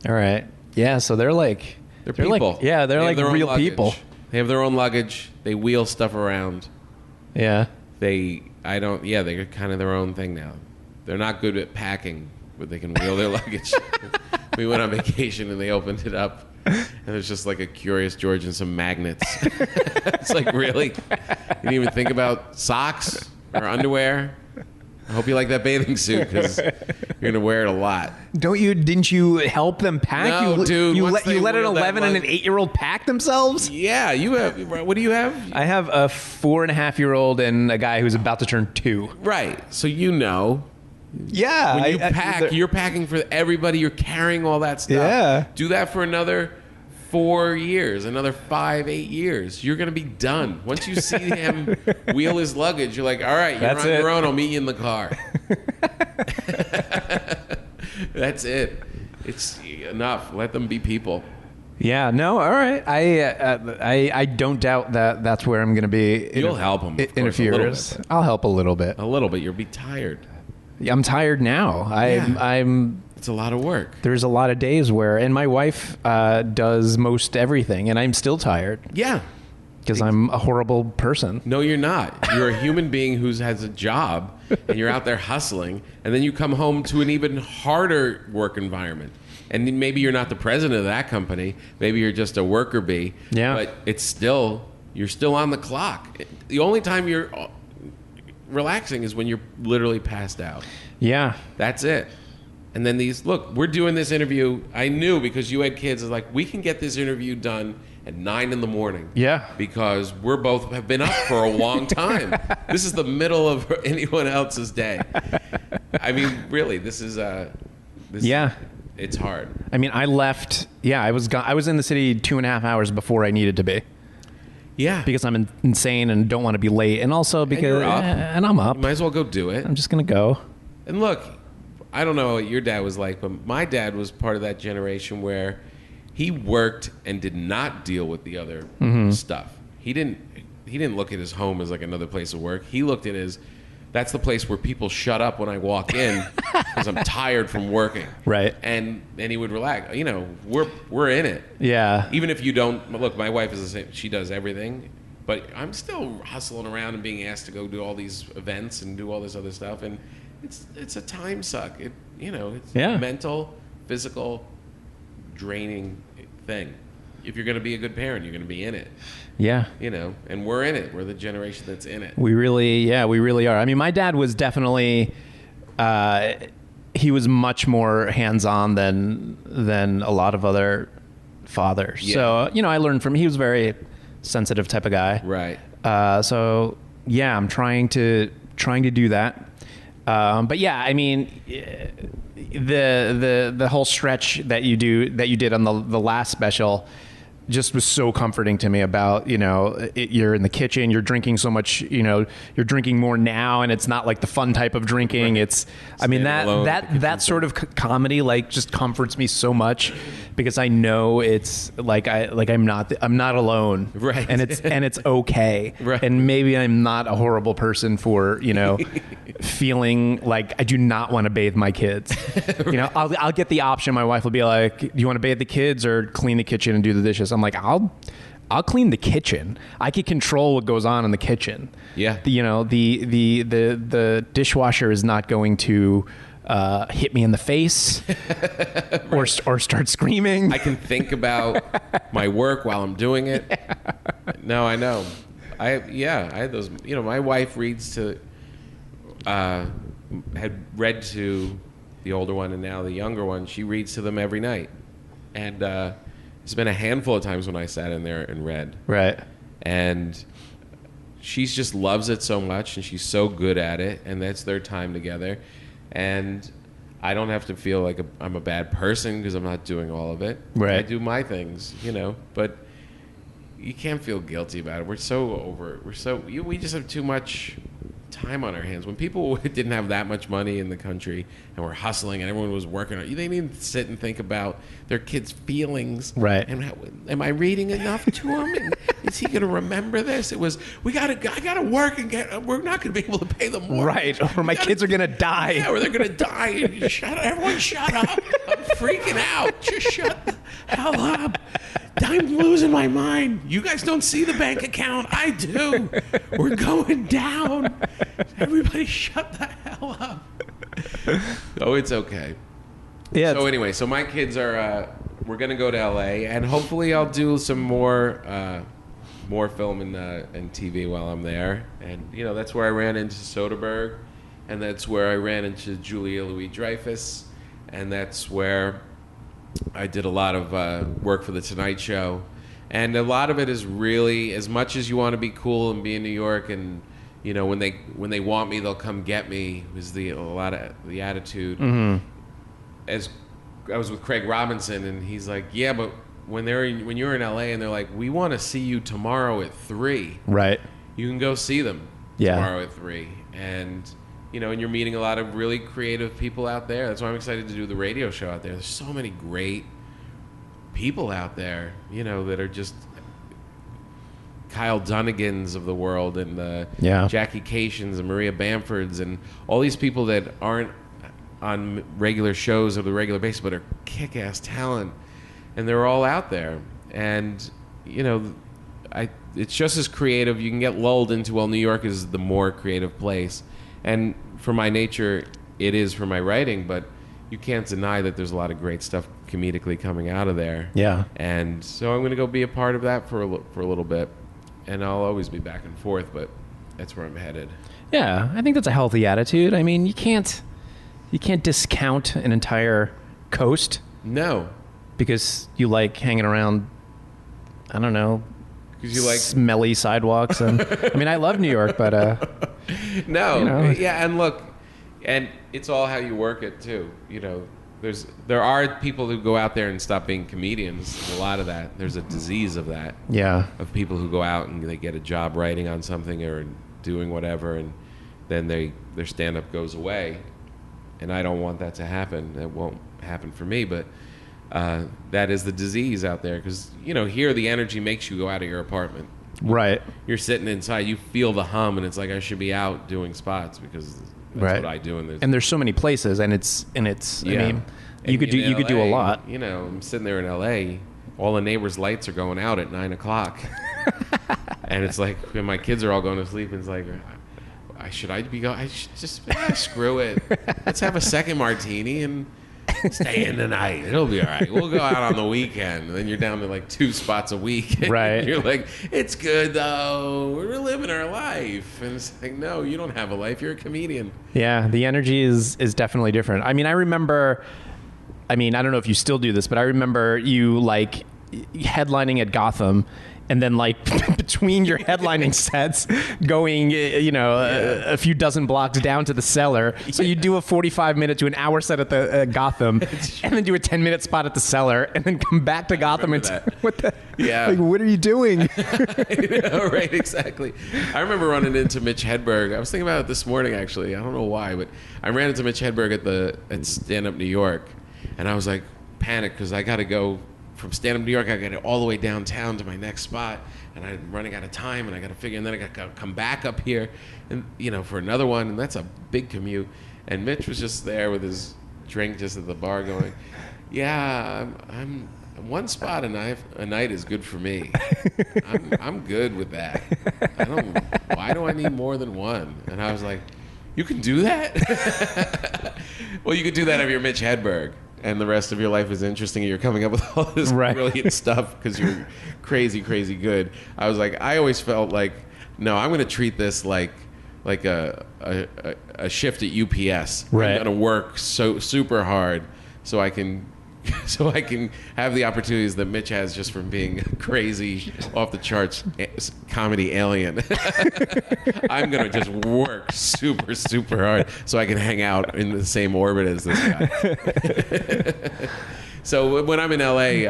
All right. Yeah, so they're people. They're like real luggage. People. They have their own luggage. They wheel stuff around. Yeah. They're kind of their own thing now. They're not good at packing, but they can wheel their luggage. We went on vacation and they opened it up, and there's just like a Curious George and some magnets. It's like, really? You didn't even think about socks or underwear? I hope you like that bathing suit, because you're gonna wear it a lot. Didn't you help them pack? No, dude. You let an 11 and an 8-year-old pack themselves? Yeah, you have. What do you have? I have a 4.5-year-old and a guy who's about to turn 2. Right. So Yeah. When you pack, you're packing for everybody. You're carrying all that stuff. Yeah. Do that for another 4 years, another 5-8 years. You're going to be done. Once you see him wheel his luggage, you're like, all right, you're on your own. I'll meet you in the car. That's it. It's enough. Let them be people. Yeah. No. All right. I don't doubt that that's where I'm going to be. You'll help them in a few years. I'll help a little bit. A little bit. You'll be tired. I'm tired now. I'm. It's a lot of work. There's a lot of days and my wife does most everything, and I'm still tired. Yeah. Because I'm a horrible person. No, you're not. You're a human being who has a job, and you're out there hustling, and then you come home to an even harder work environment. And maybe you're not the president of that company. Maybe you're just a worker bee. Yeah. But you're still on the clock. The only time relaxing is when you're literally passed out. Yeah. That's it. And then we're doing this interview. I knew because you had kids. I was like, we can get this interview done at 9 a.m. Yeah. Because we're both have been up for a long time. This is the middle of anyone else's day. I mean, really, this is it's hard. I mean, I left. Yeah, I was in the city 2.5 hours before I needed to be. Yeah. Because I'm insane and don't want to be late, and also because and I'm up. You might as well go do it. I'm just gonna go. And look, I don't know what your dad was like, but my dad was part of that generation where he worked and did not deal with the other stuff. He didn't look at his home as like another place of work. He looked at that's the place where people shut up when I walk in because I'm tired from working. Right. And he would relax. You know, we're in it. Yeah. Even if you don't look, my wife is the same. She does everything, but I'm still hustling around and being asked to go do all these events and do all this other stuff, and it's a time suck. It's a mental, physical, draining thing. If you're going to be a good parent, you're going to be in it. Yeah. And we're in it. We're the generation that's in it. We really are. I mean, my dad was definitely, he was much more hands-on than a lot of other fathers. Yeah. So, I learned from, he was a very sensitive type of guy. Right. So yeah, I'm trying to do that. But yeah, I mean, the whole stretch that you did on the last special just was so comforting to me about, you're in the kitchen, you're drinking so much, you're drinking more now, and it's not like the fun type of drinking. Right. I mean, that sort of comedy like just comforts me so much because I know it's like I'm not alone. Right. And it's okay. Right. And maybe I'm not a horrible person for, feeling like I do not want to bathe my kids. Right. I'll get the option. My wife will be like, do you want to bathe the kids or clean the kitchen and do the dishes? I'm like, I'll clean the kitchen. I can control what goes on in the kitchen. Yeah. The dishwasher is not going to hit me in the face or start screaming. I can think about my work while I'm doing it. No, I know. I had those. My wife had read to the older one, and now the younger one. She reads to them every night, and it's been a handful of times when I sat in there and read. Right. And she just loves it so much, and she's so good at it, and that's their time together. And I don't have to feel like I'm a bad person because I'm not doing all of it. Right. I do my things, but you can't feel guilty about it. We're so over it. We just have too much time on our hands. When people didn't have that much money in the country and were hustling and everyone was working, they didn't sit and think about their kids' feelings. Right. And am I reading enough to him? And is he going to remember this? It was, I got to work and we're not going to be able to pay them more. Right. Or my kids are going to die. Yeah, or they're going to die. Everyone shut up. I'm freaking out. Just shut the hell up. I'm losing my mind. You guys don't see the bank account. I do. We're going down. Everybody shut the hell up. Oh, it's okay. Yeah. So anyway, my kids are, we're going to go to LA, and hopefully I'll do some more film and TV while I'm there. And, that's where I ran into Soderbergh, and that's where I ran into Julia Louis-Dreyfus, and that's where I did a lot of work for The Tonight Show. And a lot of it is really, as much as you want to be cool and be in New York, and when they want me, they'll come get me, was a lot of the attitude. Mm-hmm. As I was with Craig Robinson, and he's like, yeah, but when you're in LA and they're like, we want to see you tomorrow at 3. Right. You can go see them tomorrow at 3. And and you're meeting a lot of really creative people out there. That's why I'm excited to do the radio show out there. There's so many great people out there, that are just Kyle Dunnigans of the world, and Jackie Cations and Maria Bamfords, and all these people that aren't on regular shows on the regular basis, but are kick-ass talent, and they're all out there. And it's just as creative. You can get lulled into, New York is the more creative place, and for my nature, it is for my writing, but you can't deny that there's a lot of great stuff comedically coming out of there. Yeah. And so I'm going to go be a part of that for a little bit, and I'll always be back and forth, but that's where I'm headed. Yeah, I think that's a healthy attitude. I mean, you can't discount an entire coast. No, because you like hanging around. I don't know. Because you like smelly sidewalks, and I mean, I love New York, but no, you know. Yeah, and look, and it's all how you work it too. You know, there are people who go out there and stop being comedians. There's a lot of that. There's a disease of that. Yeah. Of people who go out and they get a job writing on something or doing whatever, and then their stand-up goes away. And I don't want that to happen. It won't happen for me, but that is the disease out there. Because, you know, here the energy makes you go out of your apartment. Right. You're sitting inside, you feel the hum, and it's like I should be out doing spots because that's what I do. And there's so many places, and it's. Yeah. I mean, you could do a lot. You know, I'm sitting there in LA, all the neighbors' lights are going out at 9:00, and it's like when my kids are all going to sleep, and it's like, should I be going? I should just screw it. Let's have a second martini and stay in tonight. It'll be all right. We'll go out on the weekend. And then you're down to like 2 spots a week. Right. You're like, it's good though. We're living our life. And it's like, no, you don't have a life. You're a comedian. Yeah, the energy is definitely different. I mean, I remember. I mean, I don't know if you still do this, but I remember you like headlining at Gotham. And then, like, between your headlining sets, going, you know, a few dozen blocks down to the Cellar. So you do a 45-minute to an hour set at the Gotham, and then do a 10-minute spot at the Cellar, and then come back to Gotham. And what the? Yeah. Like, what are you doing? I know, right, exactly. I remember running into Mitch Hedberg. I was thinking about it this morning, actually. I don't know why, but I ran into Mitch Hedberg at Stand Up New York, and I was like, panicked because I got to go. From Stand Up New York, I got to all the way downtown to my next spot, and I'm running out of time, and I got to figure, and then I got to come back up here, and you know, for another one, and that's a big commute. And Mitch was just there with his drink, just at the bar, going, "Yeah, I'm one spot a night is good for me. I'm good with that. Why do I need more than one?" And I was like, "You can do that?" Well, you could do that if you're Mitch Hedberg. And the rest of your life is interesting, and you're coming up with all this brilliant stuff because you're crazy, crazy good. I was like, I always felt like, no, I'm going to treat this like a shift at UPS. Right. I'm going to work so super hard so I can have the opportunities that Mitch has just from being crazy, off the charts comedy alien. I'm going to just work super, super hard so I can hang out in the same orbit as this guy. So when I'm in LA,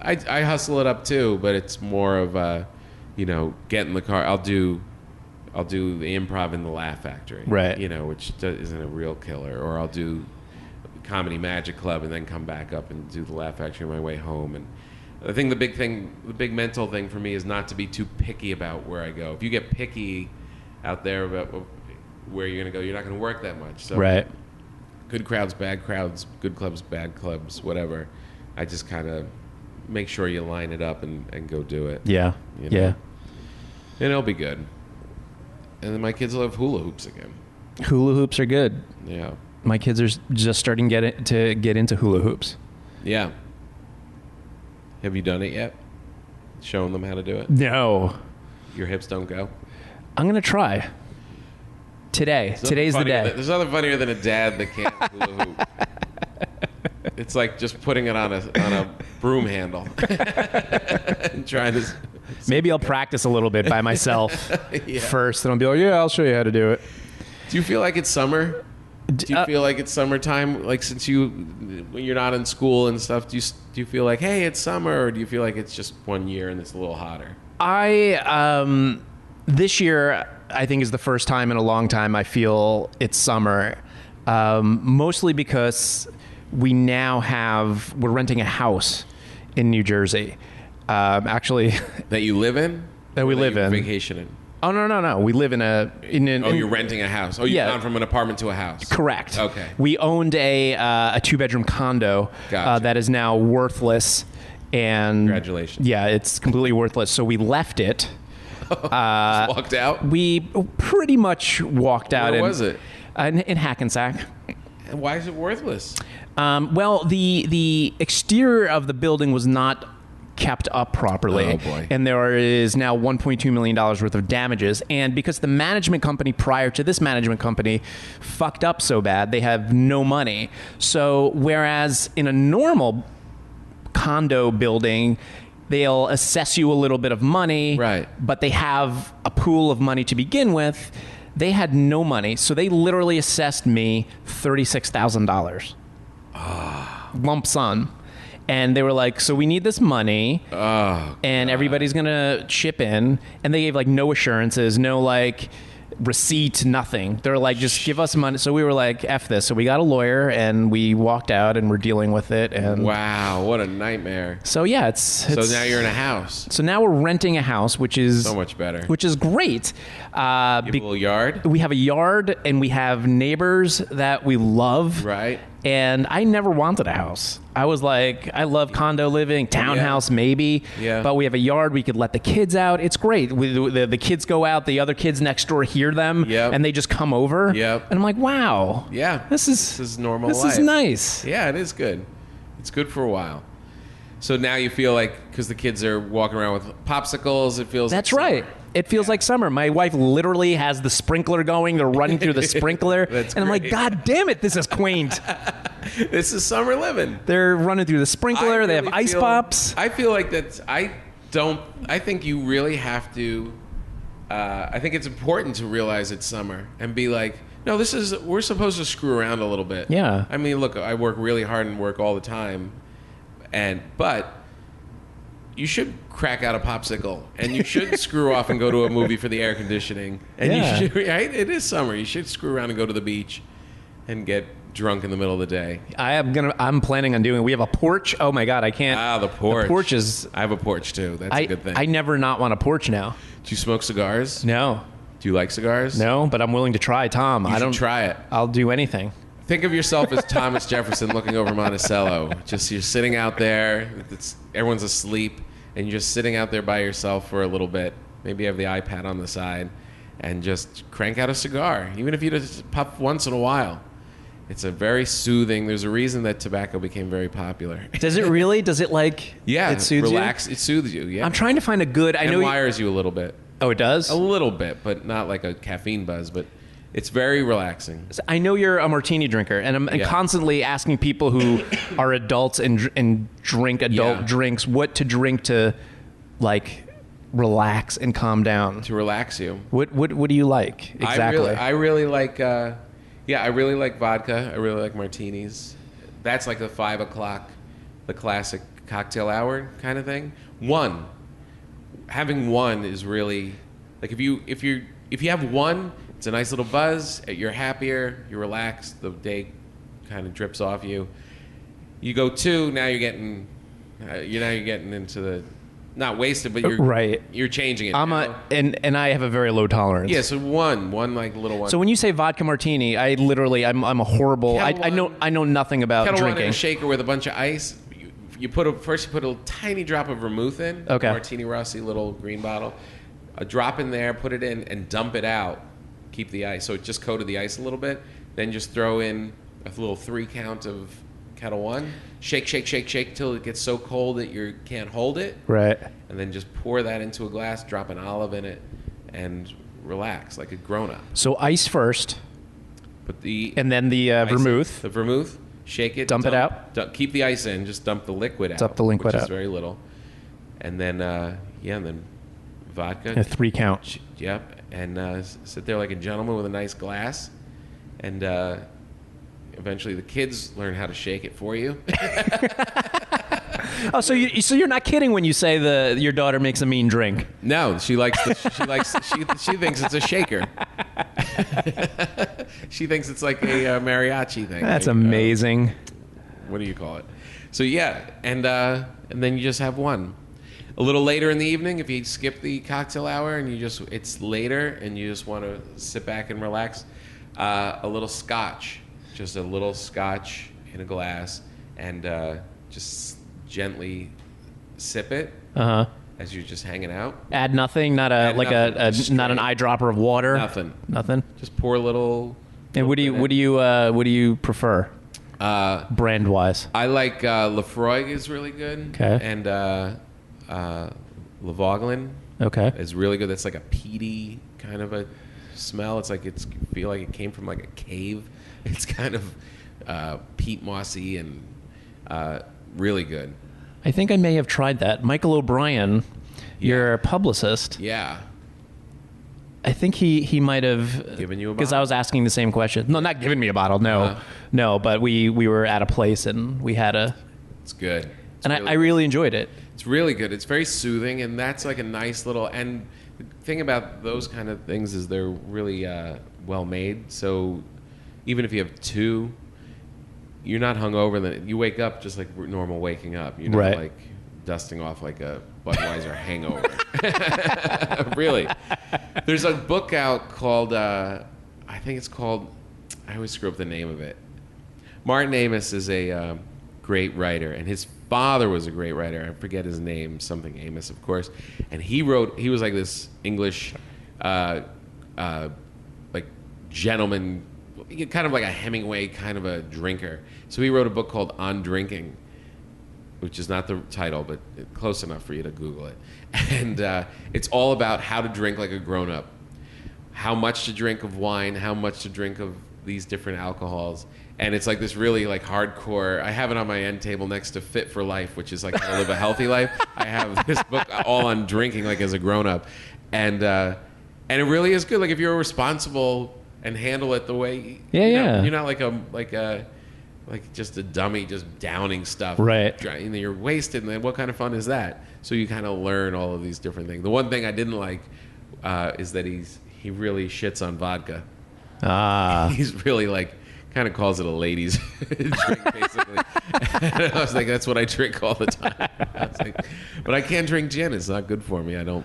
I hustle it up too, but it's more of you know, get in the car. I'll do the improv in the Laugh Factory, right? You know, which isn't a real killer, or I'll do Comedy Magic Club and then come back up and do the Laugh Factory on my way home. And I think the big mental thing for me is not to be too picky about where I go. If you get picky out there about where you're going to go, you're not going to work that much. So right. Good crowds, good clubs, bad clubs, whatever. I just kind of make sure you line it up and go do it. Yeah. You know? Yeah. And it'll be good. And then my kids will have hula hoops again. Hula hoops are good. Yeah. My kids are just starting to get into hula hoops. Yeah. Have you done it yet? Showing them how to do it? No. Your hips don't go? I'm going to try. Today's the day. There's nothing funnier than a dad that can't hula hoop. It's like just putting it on a broom handle and trying to. Maybe I'll practice a little bit by myself first, and I'll be like, "Yeah, I'll show you how to do it." Do you feel like it's summer? Do you feel like it's summertime? Like when you're not in school and stuff, do you feel like, hey, it's summer, or do you feel like it's just one year and it's a little hotter? This year I think is the first time in a long time I feel it's summer, mostly because we're renting a house in New Jersey. Actually, that you live in? That we live in. Vacation in? Oh, no. We live you're renting a house. Oh, you've gone from an apartment to a house. Correct. Okay. We owned a 2-bedroom condo that is now worthless. And congratulations. Yeah, it's completely worthless. So we left it. Just walked out? We pretty much walked out. Where was it? In Hackensack. And why is it worthless? Well, the exterior of the building was not kept up properly. Oh, boy. And there is now $1.2 million worth of damages. And because the management company prior to this management company fucked up so bad, they have no money. So whereas in a normal condo building, they'll assess you a little bit of money, right, but they have a pool of money to begin with, they had no money. So they literally assessed me $36,000. Lump sum. And they were like, so we need this money, and everybody's going to chip in. And they gave like no assurances, no like receipt, nothing. They're like, just give us money. So we were like, F this. So we got a lawyer and we walked out and we're dealing with it. And wow, what a nightmare. So yeah, it's so now you're in a house. So now we're renting a house, which is so much better, which is great. You have a little yard. We have a yard and we have neighbors that we love. Right. And I never wanted a house. I was like, I love condo living, townhouse maybe, but we have a yard. We could let the kids out. It's great. The kids go out. The other kids next door hear them, and they just come over. And I'm like, wow. Yeah. This is normal life. This is nice. Yeah, it is good. It's good for a while. So now you feel like, because the kids are walking around with popsicles, it feels That's like right. It feels like summer. My wife literally has the sprinkler going. They're running through the sprinkler. And I'm like, God damn it, this is quaint. This is summer living. They're running through the sprinkler. They have ice pops. I feel like that's, I think you really have to, I think it's important to realize it's summer and be like, no, we're supposed to screw around a little bit. Yeah. I mean, look, I work really hard and work all the time. But you should crack out a popsicle and you should screw off and go to a movie for the air conditioning. And you should, right? It is summer. You should screw around and go to the beach and get drunk in the middle of the day. I'm planning on doing. We have a porch. Oh my God, I can't. The porch. The porch is. I have a porch too. That's a good thing. I never not want a porch now. Do you smoke cigars? No. Do you like cigars? No, but I'm willing to try, Tom. You should try it. I'll do anything. Think of yourself as Thomas Jefferson looking over Monticello. Just you're sitting out there. Everyone's asleep, and you're just sitting out there by yourself for a little bit. Maybe you have the iPad on the side, and just crank out a cigar, even if you just puff once in a while. It's a very soothing. There's a reason that tobacco became very popular. Does it really? Does it like? Yeah, it soothes relax. you? It soothes you. Yeah. I'm trying to find a good. I know wires you a little bit. Oh, it does? A little bit, but not like a caffeine buzz. But it's very relaxing. I know you're a martini drinker, and I'm constantly asking people who are adults and drink adult drinks what to drink to, like, relax and calm down. To relax you. What do you like exactly? I really like. I really like vodka. I really like martinis. That's like the 5 o'clock, the classic cocktail hour kind of thing. Having one is really like if you have one, it's a nice little buzz. You're happier. You're relaxed. The day kind of drips off you. You go 2, now you're getting into the not wasted, but you're changing it. And I have a very low tolerance. Yeah, so one like little one. So when you say vodka martini, I literally I'm a horrible. I know nothing about Kettle drinking. One in a shaker with a bunch of ice. You put a tiny drop of vermouth in. Okay. Martini Rossi little green bottle. A drop in there, put it in, and dump it out. Keep the ice. So it just coated the ice a little bit. Then just throw in a little 3 count of Kettle One. Shake till it gets so cold that you can't hold it. Right. And then just pour that into a glass, drop an olive in it, and relax like a grown-up. So ice first. And then the vermouth. The vermouth. Shake it. Dump it out. Keep the ice in. Just dump the liquid out. Dump the liquid which out. is very little. And then, and then vodka. A 3 count. Yep. And sit there like a gentleman with a nice glass. And eventually the kids learn how to shake it for you. Oh, so you're not kidding when you say your daughter makes a mean drink? No, she thinks it's a shaker. She thinks it's like a mariachi thing. That's amazing. What do you call it? So yeah, and then you just have one. A little later in the evening, if you skip the cocktail hour and it's later and you just want to sit back and relax, a little scotch, just a little scotch in a glass, and just gently sip it as you're just hanging out. Add nothing, not an eyedropper of water. Nothing. Just pour a little. And what do you prefer? Brand wise, I like Lefroy is really good. Okay. And Lavoglen. Okay. It's really good. That's like a peaty kind of a smell. It's like feel like it came from like a cave. It's kind of peat mossy and really good. I think I may have tried that. Michael O'Brien, your publicist. Yeah. I think he might have given you a bottle? Because I was asking the same question. No, not giving me a bottle. No, no. But we were at a place and we had a. It's good. I really enjoyed it. It's really good. It's very soothing, and that's like a nice little. And the thing about those kind of things is they're really well made. So even if you have two, you're not hungover. Then you wake up just like normal waking up. You're not like dusting off like a Budweiser hangover. Really. There's a book out called, I think it's called, I always screw up the name of it. Martin Amis is a great writer, and his father was a great writer. I forget his name, something Amos, of course. And he was like this English, like gentleman, kind of like a Hemingway kind of a drinker. So he wrote a book called On Drinking, which is not the title, but close enough for you to Google it. And it's all about how to drink like a grown-up, how much to drink of wine, how much to drink of these different alcohols. And it's like this really like hardcore. I have it on my end table next to Fit for Life, which is like how to live a healthy life. I have this book all on drinking like as a grown-up. And it really is good. Like if you're responsible and handle it the way, you're not like just a dummy, just downing stuff. Right. You're wasted, and then what kind of fun is that? So you kind of learn all of these different things. The one thing I didn't like is that he really shits on vodka. He's really like, kind of calls it a ladies' drink, basically. And I was like, that's what I drink all the time. I was like, but I can't drink gin. It's not good for me. I don't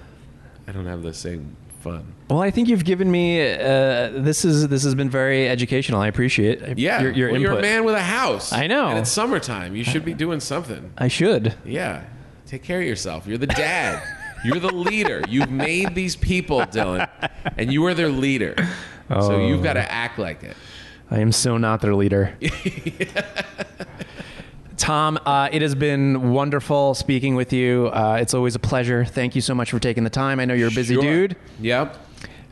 have the same fun. Well, I think you've given me this has been very educational. I appreciate it. Yeah, your input. You're a man with a house. I know, and it's summertime. You should be doing something. I should. Yeah, take care of yourself. You're the dad. You're the leader. You've made these people, Dylan, and you are their leader. So you've got to act like it. I am so not their leader. Tom, it has been wonderful speaking with you. It's always a pleasure. Thank you so much for taking the time. I know you're a busy dude. Yep.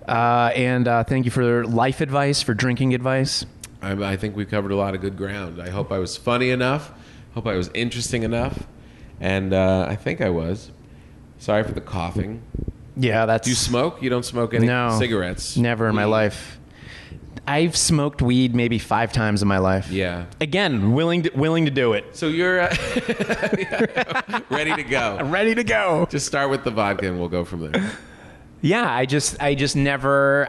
And thank you for life advice, for drinking advice. I think we've covered a lot of good ground. I hope I was funny enough. Hope I was interesting enough. And I think I was. Sorry for the coughing. Yeah, that's... Do you smoke? You don't smoke any cigarettes? Never in my life. I've smoked weed maybe 5 times in my life. Yeah. Again, willing to do it. So you're ready to go. Ready to go. Just start with the vodka and we'll go from there. Yeah, I just never.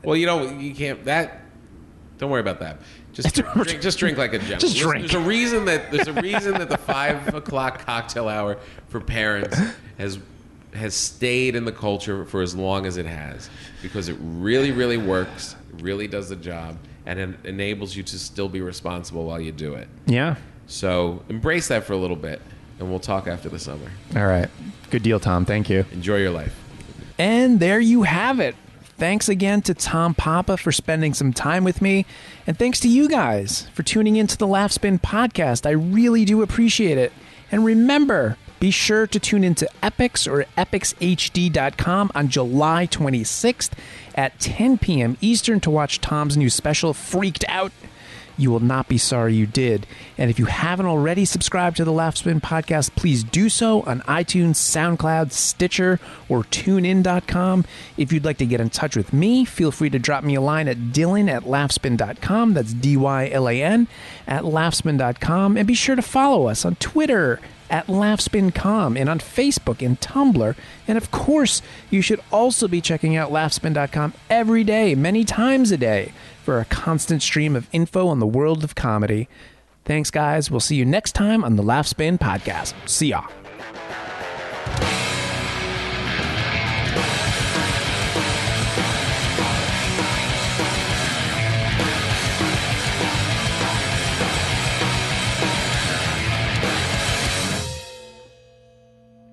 Well, you can't. Don't worry about that. Just drink like a gentleman. Just drink. There's a reason that the 5 o'clock cocktail hour for parents has stayed in the culture for as long as it has, because it really, really works. It really does the job, and it enables you to still be responsible while you do it. Yeah. So embrace that for a little bit, and we'll talk after the summer. All right. Good deal, Tom. Thank you. Enjoy your life. And there you have it. Thanks again to Tom Papa for spending some time with me. And thanks to you guys for tuning into the Laughspin Podcast. I really do appreciate it. And remember, be sure to tune into Epix or epixhd.com on July 26th at 10 p.m. Eastern to watch Tom's new special, Freaked Out. You will not be sorry you did. And if you haven't already subscribed to the Laughspin Podcast, please do so on iTunes, SoundCloud, Stitcher, or TuneIn.com. If you'd like to get in touch with me, feel free to drop me a line at Dylan@laughspin.com. That's DYLAN at laughspin.com. And be sure to follow us on Twitter at LaughspinCom and on Facebook and Tumblr. And of course, you should also be checking out laughspin.com every day, many times a day, for a constant stream of info on the world of comedy. Thanks, guys. We'll see you next time on the Laughspin Podcast. See ya.